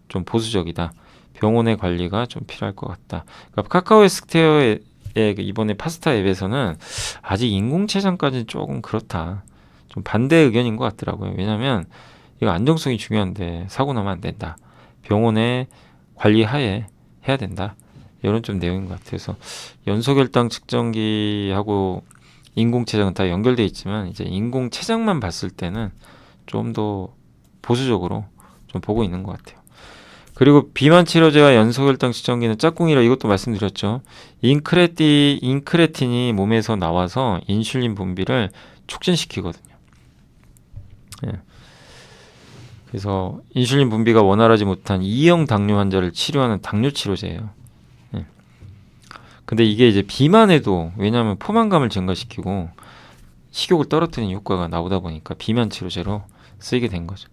좀 보수적이다. 병원의 관리가 좀 필요할 것 같다. 그러니까 카카오 헬스케어의 이번에 파스타 앱에서는 아직 인공췌장까지는 조금 그렇다. 좀 반대 의견인 것 같더라고요. 왜냐하면 이거 안정성이 중요한데 사고 나면 안 된다. 병원의 관리 하에 해야 된다. 이런 좀 내용인 것 같아요. 그래서 연소결당 측정기하고 인공췌장은 다 연결돼 있지만, 이제 인공췌장만 봤을 때는 좀 더 보수적으로 좀 보고 있는 것 같아요. 그리고 비만 치료제와 연소결당 측정기는 짝꿍이라 이것도 말씀드렸죠. 인크레틴이 몸에서 나와서 인슐린 분비를 촉진시키거든요. 그래서 인슐린 분비가 원활하지 못한 2형 당뇨 환자를 치료하는 당뇨 치료제예요. 근데 이게 이제 비만에도, 왜냐하면 포만감을 증가시키고 식욕을 떨어뜨리는 효과가 나오다 보니까 비만 치료제로 쓰이게 된 거죠.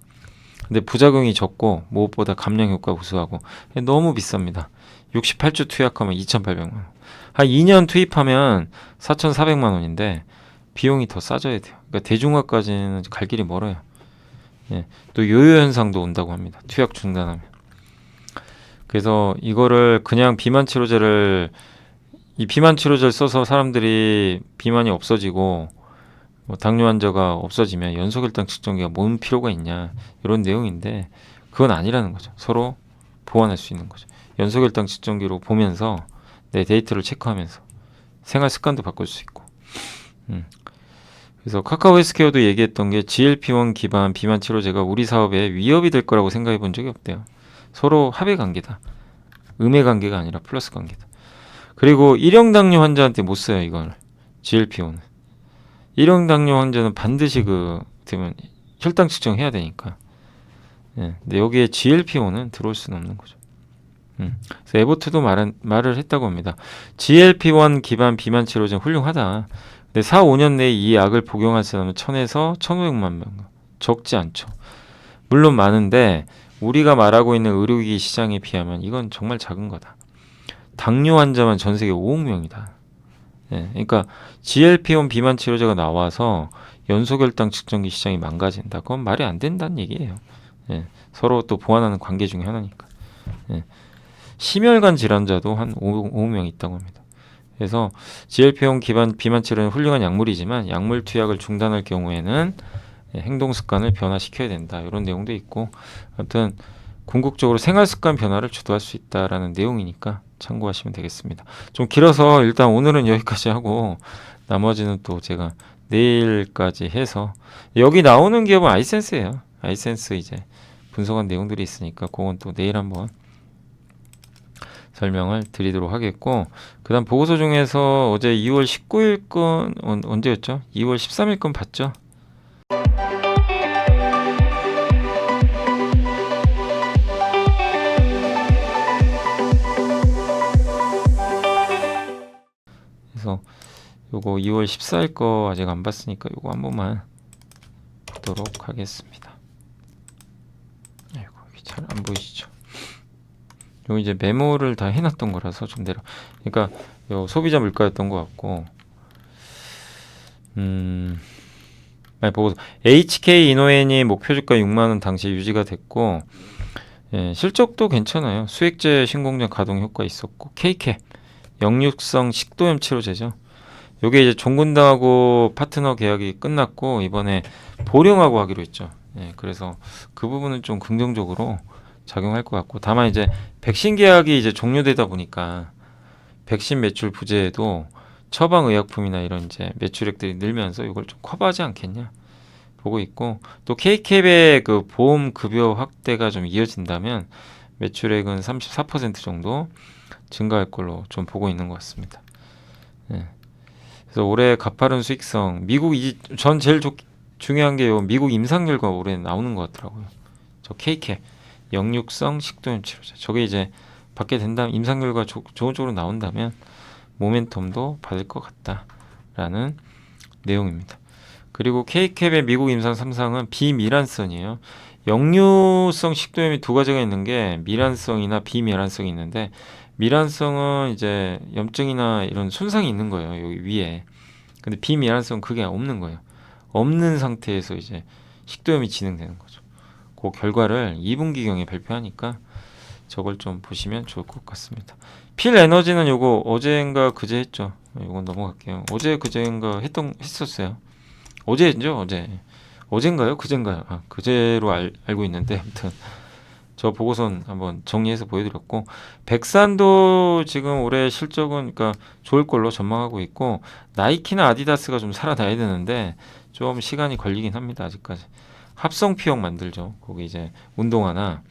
근데 부작용이 적고 무엇보다 감량 효과 우수하고 너무 비쌉니다. 68주 투약하면 2,800만 원. 한 2년 투입하면 4,400만 원인데 비용이 더 싸져야 돼요. 그러니까 대중화까지는 갈 길이 멀어요. 또 요요 현상도 온다고 합니다. 투약 중단하면. 그래서 이거를 그냥 비만 치료제를 써서 사람들이 비만이 없어지고 뭐 당뇨 환자가 없어지면 연소결당 측정기가 뭔 필요가 있냐, 이런 내용인데 그건 아니라는 거죠. 서로 보완할 수 있는 거죠. 연소결당 측정기로 보면서 내 데이터를 체크하면서 생활 습관도 바꿀 수 있고. 그래서 카카오 헬스케어도 얘기했던 게 GLP-1 기반 비만 치료제가 우리 사업에 위협이 될 거라고 생각해 본 적이 없대요. 서로 합의 관계다. 음의 관계가 아니라 플러스 관계다. 그리고 1형 환자한테 못 써요, 이걸. GLP-1은. 1형 당뇨 환자는 반드시 되면 혈당 측정해야 되니까. 근데 여기에 GLP-1은 들어올 수는 없는 거죠. 그래서 에보트도 말을 했다고 합니다. GLP-1 기반 비만 치료제는 훌륭하다. 근데 4, 5년 내에 이 약을 복용할 사람은 1000에서 1500만 명. 적지 않죠. 물론 많은데 우리가 말하고 있는 의료기기 시장에 비하면 이건 정말 작은 거다. 당뇨 환자만 전 세계 5억 명이다. 그러니까 GLP-1 비만 치료제가 나와서 연소결당 측정기 시장이 망가진다. 그건 말이 안 된다는 얘기예요. 서로 또 보완하는 관계 중에 하나니까. 심혈관 질환자도 한 5억 명 있다고 합니다. 그래서 GLP-1 기반 비만 치료는 훌륭한 약물이지만 약물 투약을 중단할 경우에는 행동 습관을 변화시켜야 된다. 이런 내용도 있고, 아무튼 궁극적으로 생활 습관 변화를 주도할 수 있다라는 내용이니까 참고하시면 되겠습니다. 좀 길어서 일단 오늘은 여기까지 하고 나머지는 또 제가 내일까지 해서, 여기 나오는 기업은 아이센스예요. 아이센스 이제 분석한 내용들이 있으니까 그건 또 내일 한번 설명을 드리도록 하겠고, 그 다음 보고서 중에서 어제 2월 19일 건 언제였죠? 2월 13일 건 봤죠? 요거 2월 14일 거 아직 안 봤으니까 요거 한 번만 보도록 하겠습니다. 아이고, 잘 안 보이시죠? 요 이제 메모를 다 해놨던 거라서 좀 내려. 그러니까 요 소비자 물가였던 것 같고, 아니 보고서 HK 이노엔이 목표 주가 6만 원 당시 유지가 됐고, 예, 실적도 괜찮아요. 수액제 신공장 가동 효과 있었고, K캡 역류성 식도염 치료제죠. 요게 이제 종군당하고 파트너 계약이 끝났고 이번에 보령하고 하기로 했죠. 예, 그래서 그 부분은 좀 긍정적으로 작용할 것 같고, 다만 이제 백신 계약이 이제 종료되다 보니까 백신 매출 부재에도 처방 의약품이나 이런 이제 매출액들이 늘면서 이걸 좀 커버하지 않겠냐 보고 있고, 또 K캡의 그 보험 급여 확대가 좀 이어진다면 매출액은 34% 정도 증가할 걸로 좀 보고 있는 것 같습니다. 예. 그래서 올해 가파른 수익성, 미국 전 제일 중요한 게 요 미국 임상 결과 올해 나오는 것 같더라고요. 저 K캡 역류성 식도염 치료제, 저게 이제 받게 된다면 임상 결과 좋은 쪽으로 나온다면 모멘텀도 받을 것 같다라는 내용입니다. 그리고 K캡의 미국 임상 3상은 비미란성이에요. 역류성 식도염이 두 가지가 있는 게 미란성이나 비미란성이 있는데, 미란성은 이제 염증이나 이런 손상이 있는 거예요, 여기 위에. 근데 비미란성은 그게 없는 거예요. 없는 상태에서 이제 식도염이 진행되는 거죠. 그 결과를 2분기경에 발표하니까 저걸 좀 보시면 좋을 것 같습니다. 필 에너지는 요거 어제인가 그제 했죠. 요건 넘어갈게요. 어제 그제인가 했었어요. 어제죠, 어젠가요? 그젠가요? 아, 그제로 알고 있는데, 아무튼 저 보고선 한번 정리해서 보여드렸고, 백산도 지금 올해 실적은 그러니까 좋을 걸로 전망하고 있고, 나이키나 아디다스가 좀 살아나야 되는데 좀 시간이 걸리긴 합니다. 아직까지. 합성 피혁 만들죠. 거기 이제 운동화나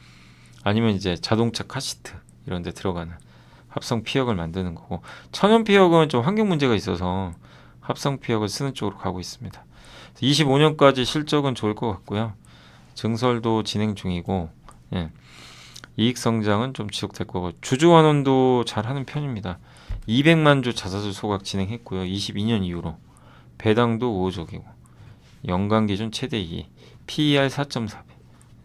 아니면 이제 자동차 카시트 이런 데 들어가는 합성 피혁을 만드는 거고, 천연 피혁은 좀 환경 문제가 있어서 합성 피혁을 쓰는 쪽으로 가고 있습니다. 25년까지 실적은 좋을 것 같고요. 증설도 진행 중이고, 예. 이익 성장은 좀 지속될 거고, 주주 환원도 잘하는 편입니다. 200만 주 자사주 소각 진행했고요. 22년 이후로 배당도 우호적이고, 연간 기준 최대 2, PER 4.4배.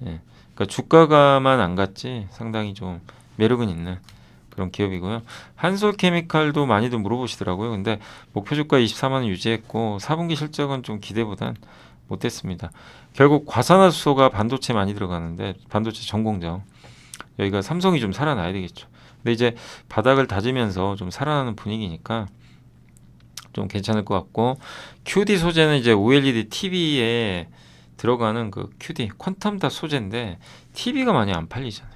예. 그러니까 주가가만 안 갔지 상당히 좀 매력은 있는 그런 기업이고요. 한솔케미칼도 많이들 물어보시더라고요. 근데 목표 주가 24만 원 유지했고 4분기 실적은 좀 기대보단 못했습니다. 결국 과산화수소가 반도체 많이 들어가는데, 반도체 전공정, 여기가 삼성이 좀 살아나야 되겠죠. 근데 이제 바닥을 다지면서 좀 살아나는 분위기니까 좀 괜찮을 것 같고, QD 소재는 이제 OLED TV에 들어가는 그 QD 퀀텀 닷 소재인데 TV가 많이 안 팔리잖아요.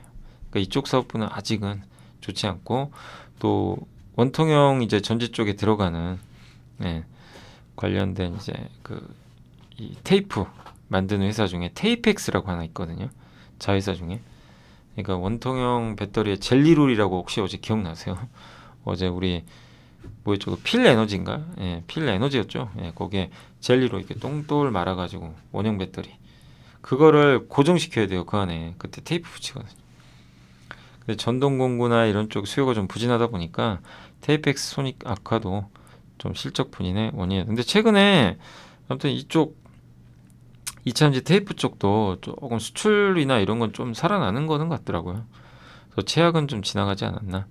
그러니까 이쪽 사업부는 아직은 좋지 않고, 또 원통형 이제 전지 쪽에 들어가는, 예, 관련된 이제 이 테이프 만드는 회사 중에 테이펙스라고 하나 있거든요. 자회사 중에. 그러니까 원통형 배터리에 젤리롤이라고 혹시 어제 기억나세요? 어제 우리 뭐였죠? 필 에너지인가? 예, 필 에너지였죠. 예, 거기에 젤리로 이렇게 똥돌 말아가지고 원형 배터리, 그거를 고정시켜야 돼요. 그 안에 그때 테이프 붙이거든요. 근데 전동 공구나 이런 쪽 수요가 좀 부진하다 보니까 테이펙스 소닉 아카도 좀 실적 분인의 원인이에요. 근데 최근에 아무튼 이쪽 이차전지 테이프 쪽도 조금 수출이나 이런 건 좀 살아나는 거는 같더라고요. 그래서 최악은 좀 지나가지 않았나.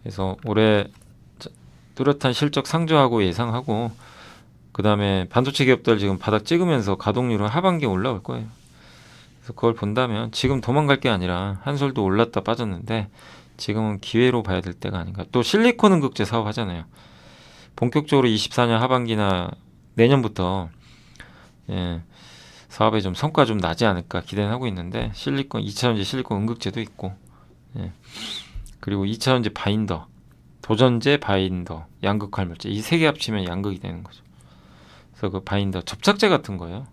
그래서 올해 뚜렷한 실적 상조하고 예상하고, 그 다음에 반도체 기업들 지금 바닥 찍으면서 가동률은 하반기에 올라올 거예요. 그래서 그걸 본다면 지금 도망갈 게 아니라, 한솔도 올랐다 빠졌는데 지금은 기회로 봐야 될 때가 아닌가. 또 실리콘 응급제 사업 하잖아요. 본격적으로 24년 하반기나 내년부터, 예, 사업에 좀 성과 좀 나지 않을까 기대는 하고 있는데, 실리콘 2차전지 실리콘 응급제도 있고, 예, 그리고 2차전지 바인더, 도전제 바인더, 양극 활물제, 이 세 개 합치면 양극이 되는 거죠. 그래서 그 바인더 접착제 같은 거예요.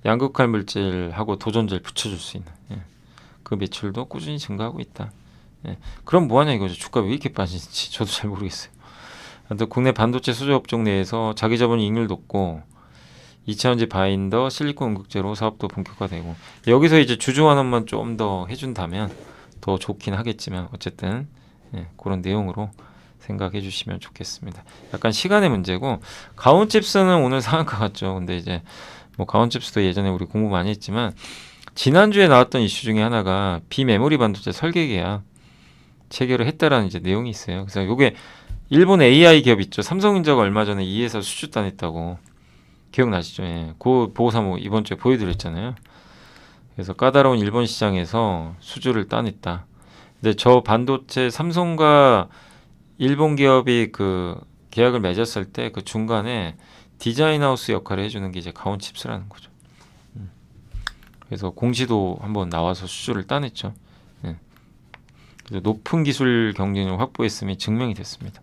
양극 활물질하고 도전제를 붙여줄 수 있는, 예, 그 매출도 꾸준히 증가하고 있다. 예, 그럼 뭐하냐 이거죠. 주가 왜 이렇게 빠지는지 저도 잘 모르겠어요. 아무튼 국내 반도체 수주 업종 내에서 자기 자본 이익률 높고, 2차전지 바인더, 실리콘 응급제로 사업도 본격화되고, 여기서 이제 주주 환원만 좀 더 해준다면 더 좋긴 하겠지만, 어쨌든, 예, 그런 내용으로 생각해 주시면 좋겠습니다. 약간 시간의 문제고 가온칩스는 오늘 상한가 같죠. 근데 이제 뭐 가온칩스도 예전에 우리 공부 많이 했지만 지난주에 나왔던 이슈 중에 하나가 비메모리 반도체 설계 계약 체결을 했다라는 이제 내용이 있어요. 그래서 요게 일본 AI 기업 있죠. 삼성전자가 얼마 전에 이 회사 수주 따냈다고 기억나시죠? 예. 그 보고사무 이번 주에 보여드렸잖아요. 그래서 까다로운 일본 시장에서 수주를 따냈다. 근데 저 반도체 삼성과 일본 기업이 그 계약을 맺었을 때 그 중간에 디자인 하우스 역할을 해주는 게 이제 가온칩스라는 거죠. 그래서 공시도 한번 나와서 수주를 따냈죠. 예. 그래서 높은 기술 경쟁력을 확보했음이 증명이 됐습니다.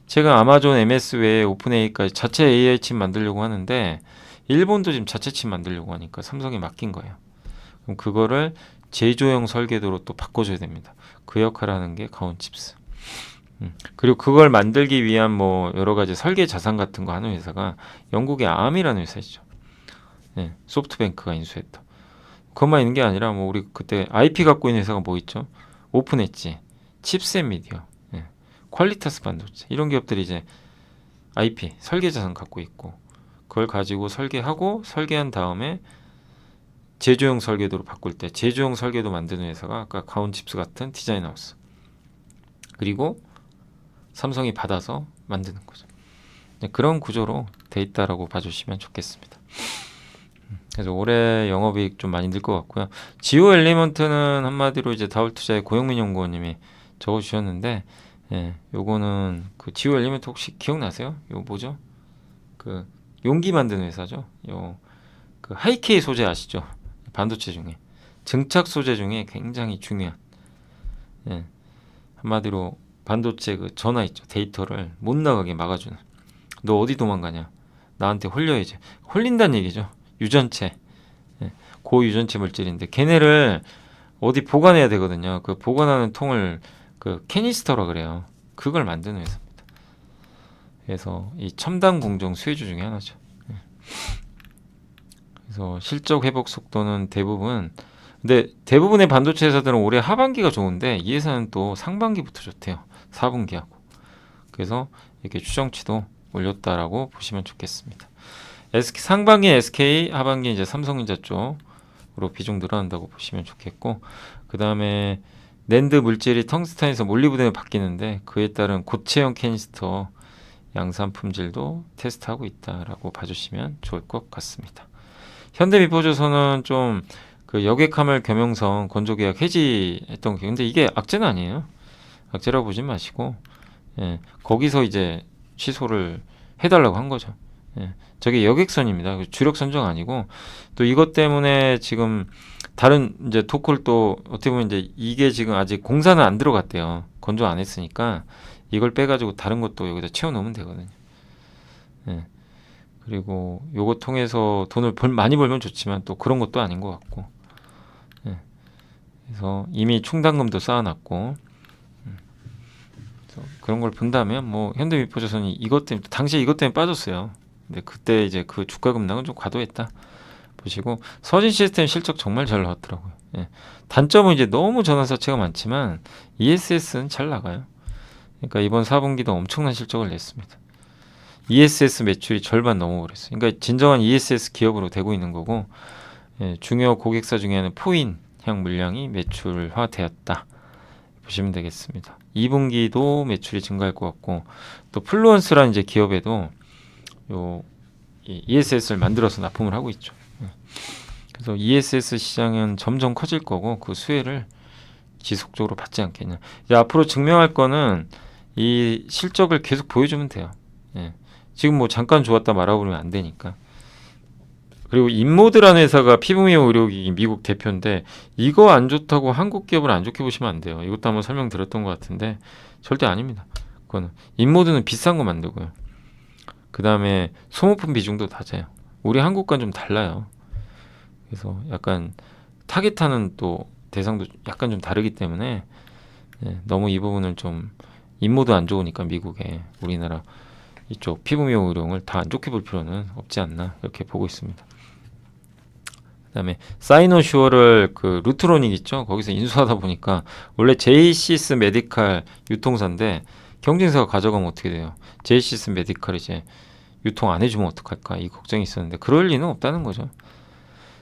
최근 아마존 MS 외에 오픈 AI까지 자체 AI 칩 만들려고 하는데 일본도 지금 자체 칩 만들려고 하니까 삼성에 맡긴 거예요. 그럼 그거를 제조용 설계도로 또 바꿔줘야 됩니다. 그 역할을 하는 게 가온칩스. 그리고 그걸 만들기 위한 뭐 여러 가지 설계 자산 같은 거 하는 회사가 영국의 암이라는 회사이죠. 네, 소프트뱅크가 인수했다. 그것만 있는 게 아니라 뭐 우리 그때 IP 갖고 있는 회사가 뭐 있죠? 오픈 엣지, 칩셋 미디어, 네, 퀄리타스 반도체 이런 기업들이 이제 IP 설계 자산 갖고 있고 그걸 가지고 설계하고 설계한 다음에 제조용 설계도로 바꿀 때 제조용 설계도 만드는 회사가 아까 가온칩스 같은 디자인 하우스 그리고 삼성이 받아서 만드는 거죠. 그런 구조로 돼 있다라고 봐주시면 좋겠습니다. 그래서 올해 영업이익 좀 많이 늘 것 같고요. 지오 엘리먼트는 한마디로 이제 다울투자의 고영민 연구원님이 적어주셨는데, 예, 요거는 그 지오 엘리먼트 혹시 기억나세요? 요 뭐죠? 그 용기 만드는 회사죠. 요 그 하이케이 소재 아시죠? 반도체 중에 증착 소재 중에 굉장히 중요한, 예, 한마디로 반도체 그 전화 있죠. 데이터를 못 나가게 막아주는. 너 어디 도망가냐? 나한테 홀려야지. 홀린다는 얘기죠. 유전체. 예, 고유전체 물질인데 걔네를 어디 보관해야 되거든요. 그 보관하는 통을 그 캐니스터라 그래요. 그걸 만드는 회사입니다. 그래서 이 첨단 공정 수혜주 중에 하나죠. 예. 그래서 실적 회복 속도는 근데 대부분의 반도체 회사들은 올해 하반기가 좋은데 이 회사는 또 상반기부터 좋대요. 4분기하고. 그래서 이렇게 추정치도 올렸다라고 보시면 좋겠습니다. 상반기 SK, 하반기 이제 삼성전자 쪽으로 비중 늘어난다고 보시면 좋겠고, 그 다음에 낸드 물질이 텅스탄에서 몰리브덴으로 바뀌는데 그에 따른 고체형 캐니스터 양산 품질도 테스트하고 있다라고 봐주시면 좋을 것 같습니다. 현대미포조선은 좀 그 여객화물 겸용성 건조계약 해지했던 게 근데 이게 악재는 아니에요. 악재라고 보지 마시고, 예, 거기서 이제 취소를 해달라고 한 거죠. 예, 저게 여객선입니다. 주력 선정 아니고 또 이것 때문에 지금 다른 이제 토크를 또 어떻게 보면 이제 이게 지금 아직 공사는 안 들어갔대요. 건조 안 했으니까 이걸 빼가지고 다른 것도 여기다 채워놓으면 되거든요. 예, 그리고 요거 통해서 돈을 많이 벌면 좋지만 또 그런 것도 아닌 것 같고, 예, 그래서 이미 충당금도 쌓아놨고, 그런 걸 본다면 뭐 현대미포조선이 이것 때문에 당시에 이것 때문에 빠졌어요. 근데 그때 이제 그 주가 급락은 좀 과도했다 보시고, 서진 시스템 실적 정말 잘 나왔더라고요. 예. 단점은 이제 너무 전환사채가 많지만 ESS는 잘 나가요. 그러니까 이번 4분기도 엄청난 실적을 냈습니다. ESS 매출이 절반 넘어버렸어요. 그러니까 진정한 ESS 기업으로 되고 있는 거고, 예, 중요 고객사 중에는 포인향 물량이 매출화되었다 보시면 되겠습니다. 2분기도 매출이 증가할 것 같고, 또 플루언스라는 이제 기업에도 요 ESS를 만들어서 납품을 하고 있죠. 그래서 ESS 시장은 점점 커질 거고 그 수혜를 지속적으로 받지 않겠냐. 이제 앞으로 증명할 거는 이 실적을 계속 보여주면 돼요. 예. 지금 뭐 잠깐 좋았다 말아버리면 안 되니까. 그리고 인모드라는 회사가 피부미용 의료기기 미국 대표인데 이거 안 좋다고 한국 기업을 안 좋게 보시면 안 돼요. 이것도 한번 설명드렸던 것 같은데 절대 아닙니다. 그거는 인모드는 비싼 거 만들고요. 그 다음에 소모품 비중도 낮아요. 우리 한국과는 좀 달라요. 그래서 약간 타깃하는 또 대상도 약간 좀 다르기 때문에, 예, 너무 이 부분을 좀 인모드 안 좋으니까 미국에 우리나라 이쪽 피부미용 의료용을 다 안 좋게 볼 필요는 없지 않나 이렇게 보고 있습니다. 그다음에 사이노슈어를 그 루트로닉 있죠. 거기서 인수하다 보니까 원래 제이시스 메디칼 유통사인데 경쟁사가 가져가면 어떻게 돼요? 제이시스 메디칼 이제 유통 안 해주면 어떡할까 이 걱정이 있었는데 그럴 리는 없다는 거죠.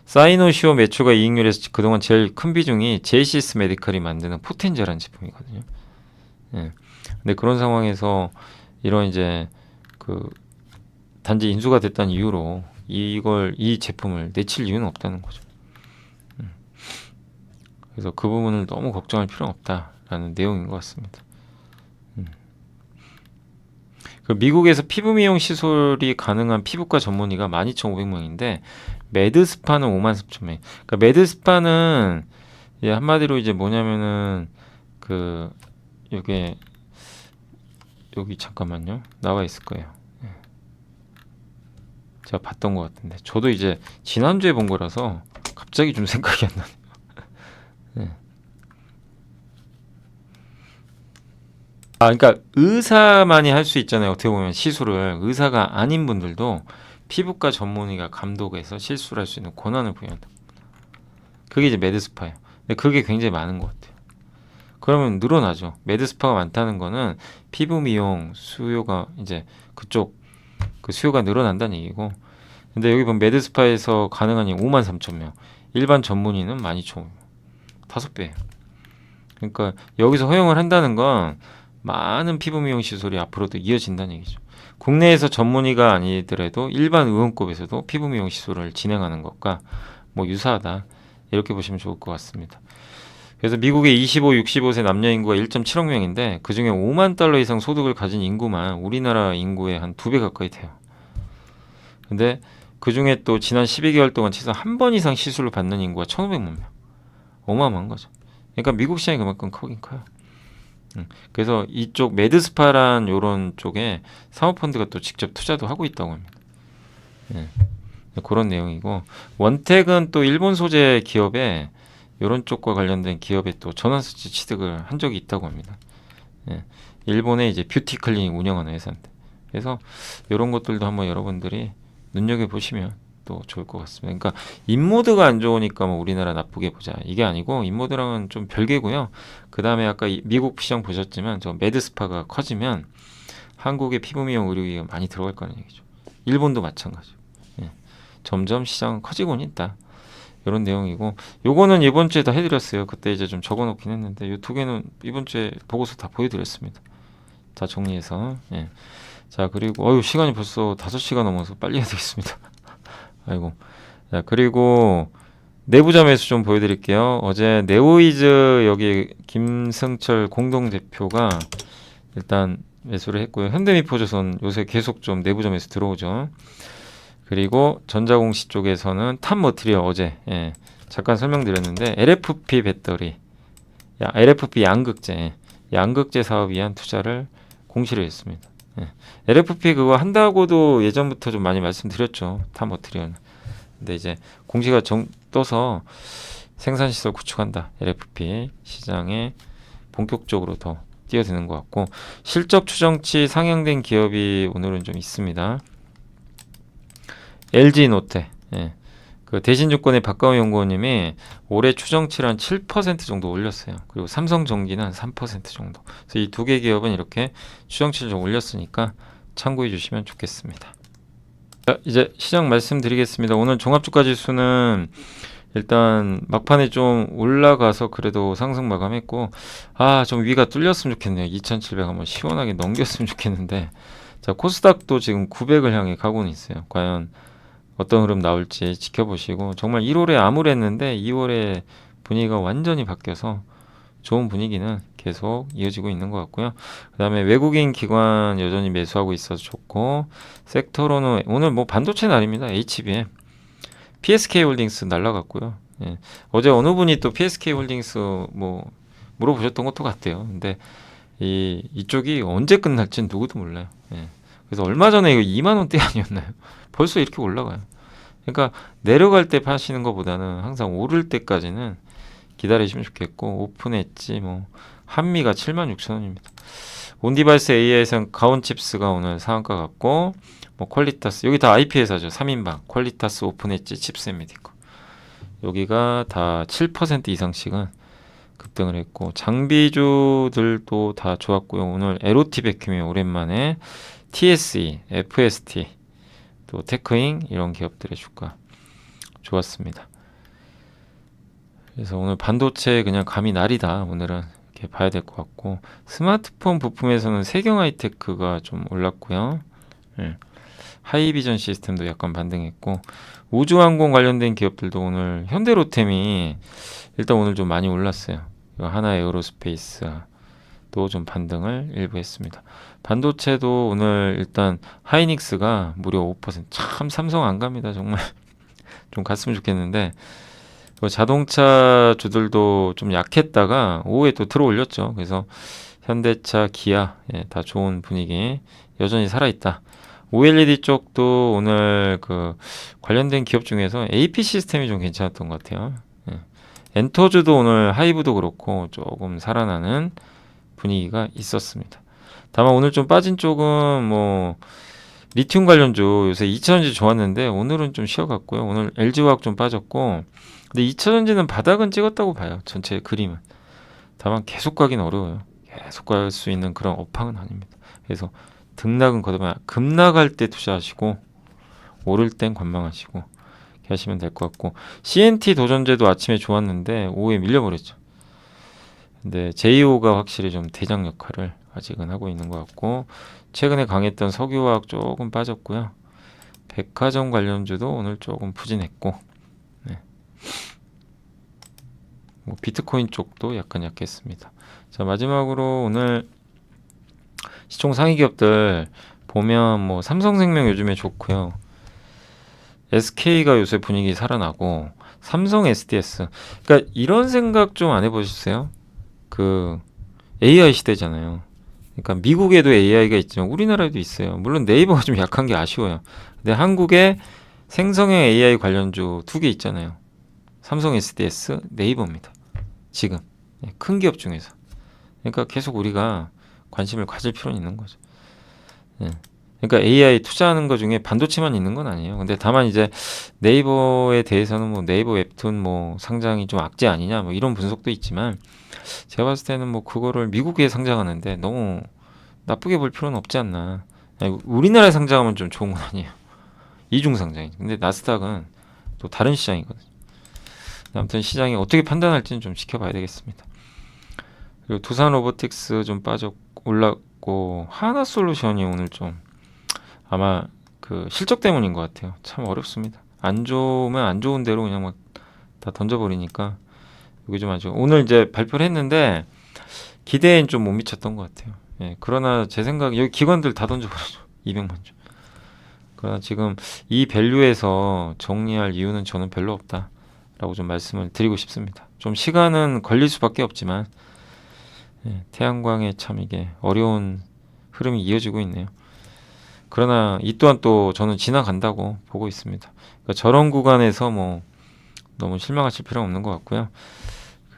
사이노시오 매출과 이익률에서 그동안 제일 큰 비중이 제이시스 메디칼이 만드는 포텐자라는 제품이거든요. 예. 근데 그런 상황에서 이런 이제 그 단지 인수가 됐다는 이유로 이 제품을 내칠 이유는 없다는 거죠. 그래서 그 부분을 너무 걱정할 필요는 없다라는 내용인 것 같습니다. 그 미국에서 피부 미용 시술이 가능한 피부과 전문의가 12,500명인데 메드스파는 53,000명. 그러니까 메드스파는 한마디로 이제 뭐냐면은 그 이게 여기 잠깐만요. 나와 있을 거예요. 제가 봤던 것 같은데 저도 이제 지난주에 본 거라서 갑자기 좀 생각이 안 나네요. 네. 그러니까 의사만이 할 수 있잖아요. 어떻게 보면 시술을 의사가 아닌 분들도 피부과 전문의가 감독해서 실수를 할 수 있는 권한을 부여한다. 그게 이제 메드스파예요. 근데 그게 굉장히 많은 것 같아요. 그러면 늘어나죠. 메드스파가 많다는 거는 피부 미용 수요가 이제 그쪽 그 수요가 늘어난다는 얘기고. 근데 여기 보면 메드스파에서 가능한 이 53,000명, 일반 전문의는 12,500명, 5배예요. 그러니까 여기서 허용을 한다는 건 많은 피부 미용 시술이 앞으로도 이어진다는 얘기죠. 국내에서 전문의가 아니더라도 일반 의원급에서도 피부 미용 시술을 진행하는 것과 뭐 유사하다 이렇게 보시면 좋을 것 같습니다. 그래서 미국의 25, 65세 남녀 인구가 1.7억 명인데 그 중에 5만 달러 이상 소득을 가진 인구만 우리나라 인구의 한 2배 가까이 돼요. 근데 그 중에 또 지난 12개월 동안 최소 한 번 이상 시술을 받는 인구가 1,500만 명. 어마어마한 거죠. 그러니까 미국 시장이 그만큼 크긴 커요. 그래서 이쪽 메드스파란 요런 쪽에 사모펀드가 또 직접 투자도 하고 있다고 합니다. 예. 그런 내용이고 원택은 또 일본 소재 기업에 이런 쪽과 관련된 기업에 또 전환수지 취득을 한 적이 있다고 합니다. 예. 일본의 이제 뷰티 클리닉 운영하는 회사인데 그래서 이런 것들도 한번 여러분들이 눈여겨 보시면 또 좋을 것 같습니다. 그러니까 인모드가 안 좋으니까 뭐 우리나라 나쁘게 보자 이게 아니고 인모드랑은 좀 별개고요. 그 다음에 아까 미국 시장 보셨지만 저 메드스파가 커지면 한국의 피부 미용 의료기가 많이 들어갈 거라는 얘기죠. 일본도 마찬가지. 예. 점점 시장은 커지고는 있다. 이런 내용이고 요거는 이번 주에 다 해드렸어요. 그때 이제 좀 적어놓긴 했는데 요 두 개는 이번 주에 보고서 다 보여드렸습니다. 다 정리해서. 예. 자 그리고 시간이 벌써 5시가 넘어서 빨리 해야 되겠습니다. 아이고. 자 그리고 내부자 매수 좀 보여드릴게요. 어제 네오이즈 여기 김승철 공동대표가 일단 매수를 했고요. 현대미포조선 요새 계속 좀 내부자 매수 들어오죠. 그리고 전자공시 쪽에서는 탑머티리얼 어제 잠깐 설명드렸는데 LFP 배터리, LFP 양극재 사업 위한 투자를 공시를 했습니다. LFP 그거 한다고도 예전부터 좀 많이 말씀드렸죠. 탑머티리얼. 근데 이제 공시가 떠서 생산시설 구축한다. LFP 시장에 본격적으로 더 뛰어드는 것 같고 실적 추정치 상향된 기업이 오늘은 좀 있습니다. LG노태, 그 대신증권의 박가원 연구원님이 올해 추정치를 한 7% 정도 올렸어요. 그리고 삼성전기는 한 3% 정도. 그래서 이 두 개 기업은 이렇게 추정치를 좀 올렸으니까 참고해 주시면 좋겠습니다. 자, 이제 시장 말씀드리겠습니다. 오늘 종합주가지수는 일단 막판에 좀 올라가서 그래도 상승 마감했고 좀 위가 뚫렸으면 좋겠네요. 2700 한번 시원하게 넘겼으면 좋겠는데 자 코스닥도 지금 900을 향해 가고는 있어요. 과연 어떤 흐름 나올지 지켜보시고 정말 1월에 암울했는데 2월에 분위기가 완전히 바뀌어서 좋은 분위기는 계속 이어지고 있는 것 같고요. 그 다음에 외국인 기관 여전히 매수하고 있어서 좋고 섹터로는 오늘 뭐 반도체 날입니다. HBM, PSK홀딩스 날라갔고요. 어제 어느 분이 또 PSK홀딩스 뭐 물어보셨던 것도 같아요. 근데 이쪽이 언제 끝날지는 누구도 몰라요. 그래서 얼마 전에 이거 2만 원대 아니었나요? 벌써 이렇게 올라가요. 그러니까 내려갈 때 파시는 것보다는 항상 오를 때까지는 기다리시면 좋겠고 오픈 엣지 뭐 한미가 76,000원입니다. 온디바이스 AI에서는 가온칩스가 오늘 상한가 같고 뭐 퀄리타스 여기 다 IP 회사죠. 3인방 퀄리타스 오픈 엣지 칩스 메디코 여기가 다 7% 이상씩은 급등을 했고 장비주들도 다 좋았고요. 오늘 에로티 백큐미 오랜만에 TSE, FST, 또 테크잉 이런 기업들의 주가 좋았습니다. 그래서 오늘 반도체 그냥 감이 날이다. 오늘은 이렇게 봐야 될 것 같고 스마트폰 부품에서는 세경하이테크가 좀 올랐고요. 예. 하이비전 시스템도 약간 반등했고 우주항공 관련된 기업들도 오늘 현대로템이 일단 오늘 좀 많이 올랐어요. 하나에어로스페이스도 좀 반등을 일부 했습니다. 반도체도 오늘 일단 하이닉스가 무려 5%. 참 삼성 안 갑니다. 정말 좀 갔으면 좋겠는데 자동차 주들도 좀 약했다가 오후에 또 들어올렸죠. 그래서 현대차, 기아 다 좋은 분위기 여전히 살아있다. OLED 쪽도 오늘 그 관련된 기업 중에서 AP 시스템이 좀 괜찮았던 것 같아요. 엔터주도 오늘 하이브도 그렇고 조금 살아나는 분위기가 있었습니다. 다만 오늘 좀 빠진 쪽은 뭐 리튬 관련주 요새 2차전지 좋았는데 오늘은 좀 쉬어갔고요. 오늘 LG화학 좀 빠졌고 근데 2차전지는 바닥은 찍었다고 봐요. 전체 그림은. 다만 계속 가긴 어려워요. 계속 갈 수 있는 그런 업황은 아닙니다. 그래서 등락은 거듭나 급락할 때 투자하시고 오를 땐 관망하시고 이렇게 하시면 될 것 같고 CNT 도전제도 아침에 좋았는데 오후에 밀려버렸죠. 근데 JO가 확실히 좀 대장 역할을 아직은 하고 있는 것 같고 최근에 강했던 석유화학 조금 빠졌고요. 백화점 관련주도 오늘 조금 부진했고 뭐 비트코인 쪽도 약간 약했습니다. 자 마지막으로 오늘 시총 상위 기업들 보면 뭐 삼성생명 요즘에 좋고요. SK가 요새 분위기 살아나고 삼성 SDS. 그러니까 이런 생각 좀 안 해보셨어요? 그 AI 시대잖아요. 그러니까 미국에도 AI가 있지만 우리나라에도 있어요. 물론 네이버가 좀 약한 게 아쉬워요. 근데 한국에 생성형 AI 관련주 2개 있잖아요. 삼성 SDS, 네이버입니다. 지금 큰 기업 중에서. 그러니까 계속 우리가 관심을 가질 필요는 있는 거죠. 그러니까 AI 투자하는 것 중에 반도체만 있는 건 아니에요. 근데 다만 이제 네이버에 대해서는 뭐 네이버 웹툰 뭐 상장이 좀 악재 아니냐 뭐 이런 분석도 있지만 제가 봤을 때는 뭐 그거를 미국에 상장하는데 너무 나쁘게 볼 필요는 없지 않나. 아니, 우리나라에 상장하면 좀 좋은 건 아니에요. 이중 상장이죠. 근데 나스닥은 또 다른 시장이거든요. 아무튼 시장이 어떻게 판단할지는 좀 지켜봐야 되겠습니다. 그리고 두산 로보틱스 좀 올랐고 하나솔루션이 오늘 좀 아마 그 실적 때문인 것 같아요. 참 어렵습니다. 안 좋으면 안 좋은 대로 그냥 막 다 던져버리니까 여기 좀 아주 오늘 이제 발표를 했는데 기대엔 좀 못 미쳤던 것 같아요. 그러나 제 생각 여기 기관들 다 던져버리죠. 200만 주. 그러나 지금 이 밸류에서 정리할 이유는 저는 별로 없다라고 좀 말씀을 드리고 싶습니다. 좀 시간은 걸릴 수밖에 없지만 태양광에 참 이게 어려운 흐름이 이어지고 있네요. 그러나 이 또한 또 저는 지나간다고 보고 있습니다. 그러니까 저런 구간에서 뭐 너무 실망하실 필요는 없는 것 같고요.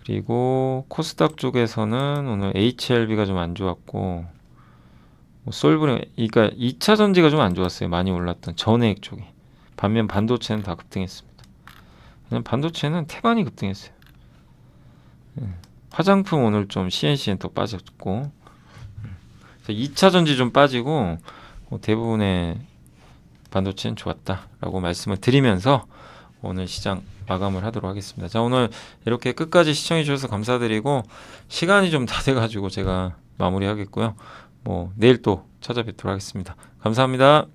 그리고 코스닥 쪽에서는 오늘 HLB가 좀 안 좋았고 뭐 솔브링 그러니까 2차 전지가 좀 안 좋았어요. 많이 올랐던 전해액 쪽이. 반면 반도체는 다 급등했습니다. 그냥 반도체는 태반이 급등했어요. 화장품 오늘 좀 CNC는 또 빠졌고 2차 전지 좀 빠지고 대부분의 반도체는 좋았다라고 말씀을 드리면서 오늘 시장 마감을 하도록 하겠습니다. 자 오늘 이렇게 끝까지 시청해 주셔서 감사드리고 시간이 좀 다 돼가지고 제가 마무리하겠고요. 뭐 내일 또 찾아뵙도록 하겠습니다. 감사합니다.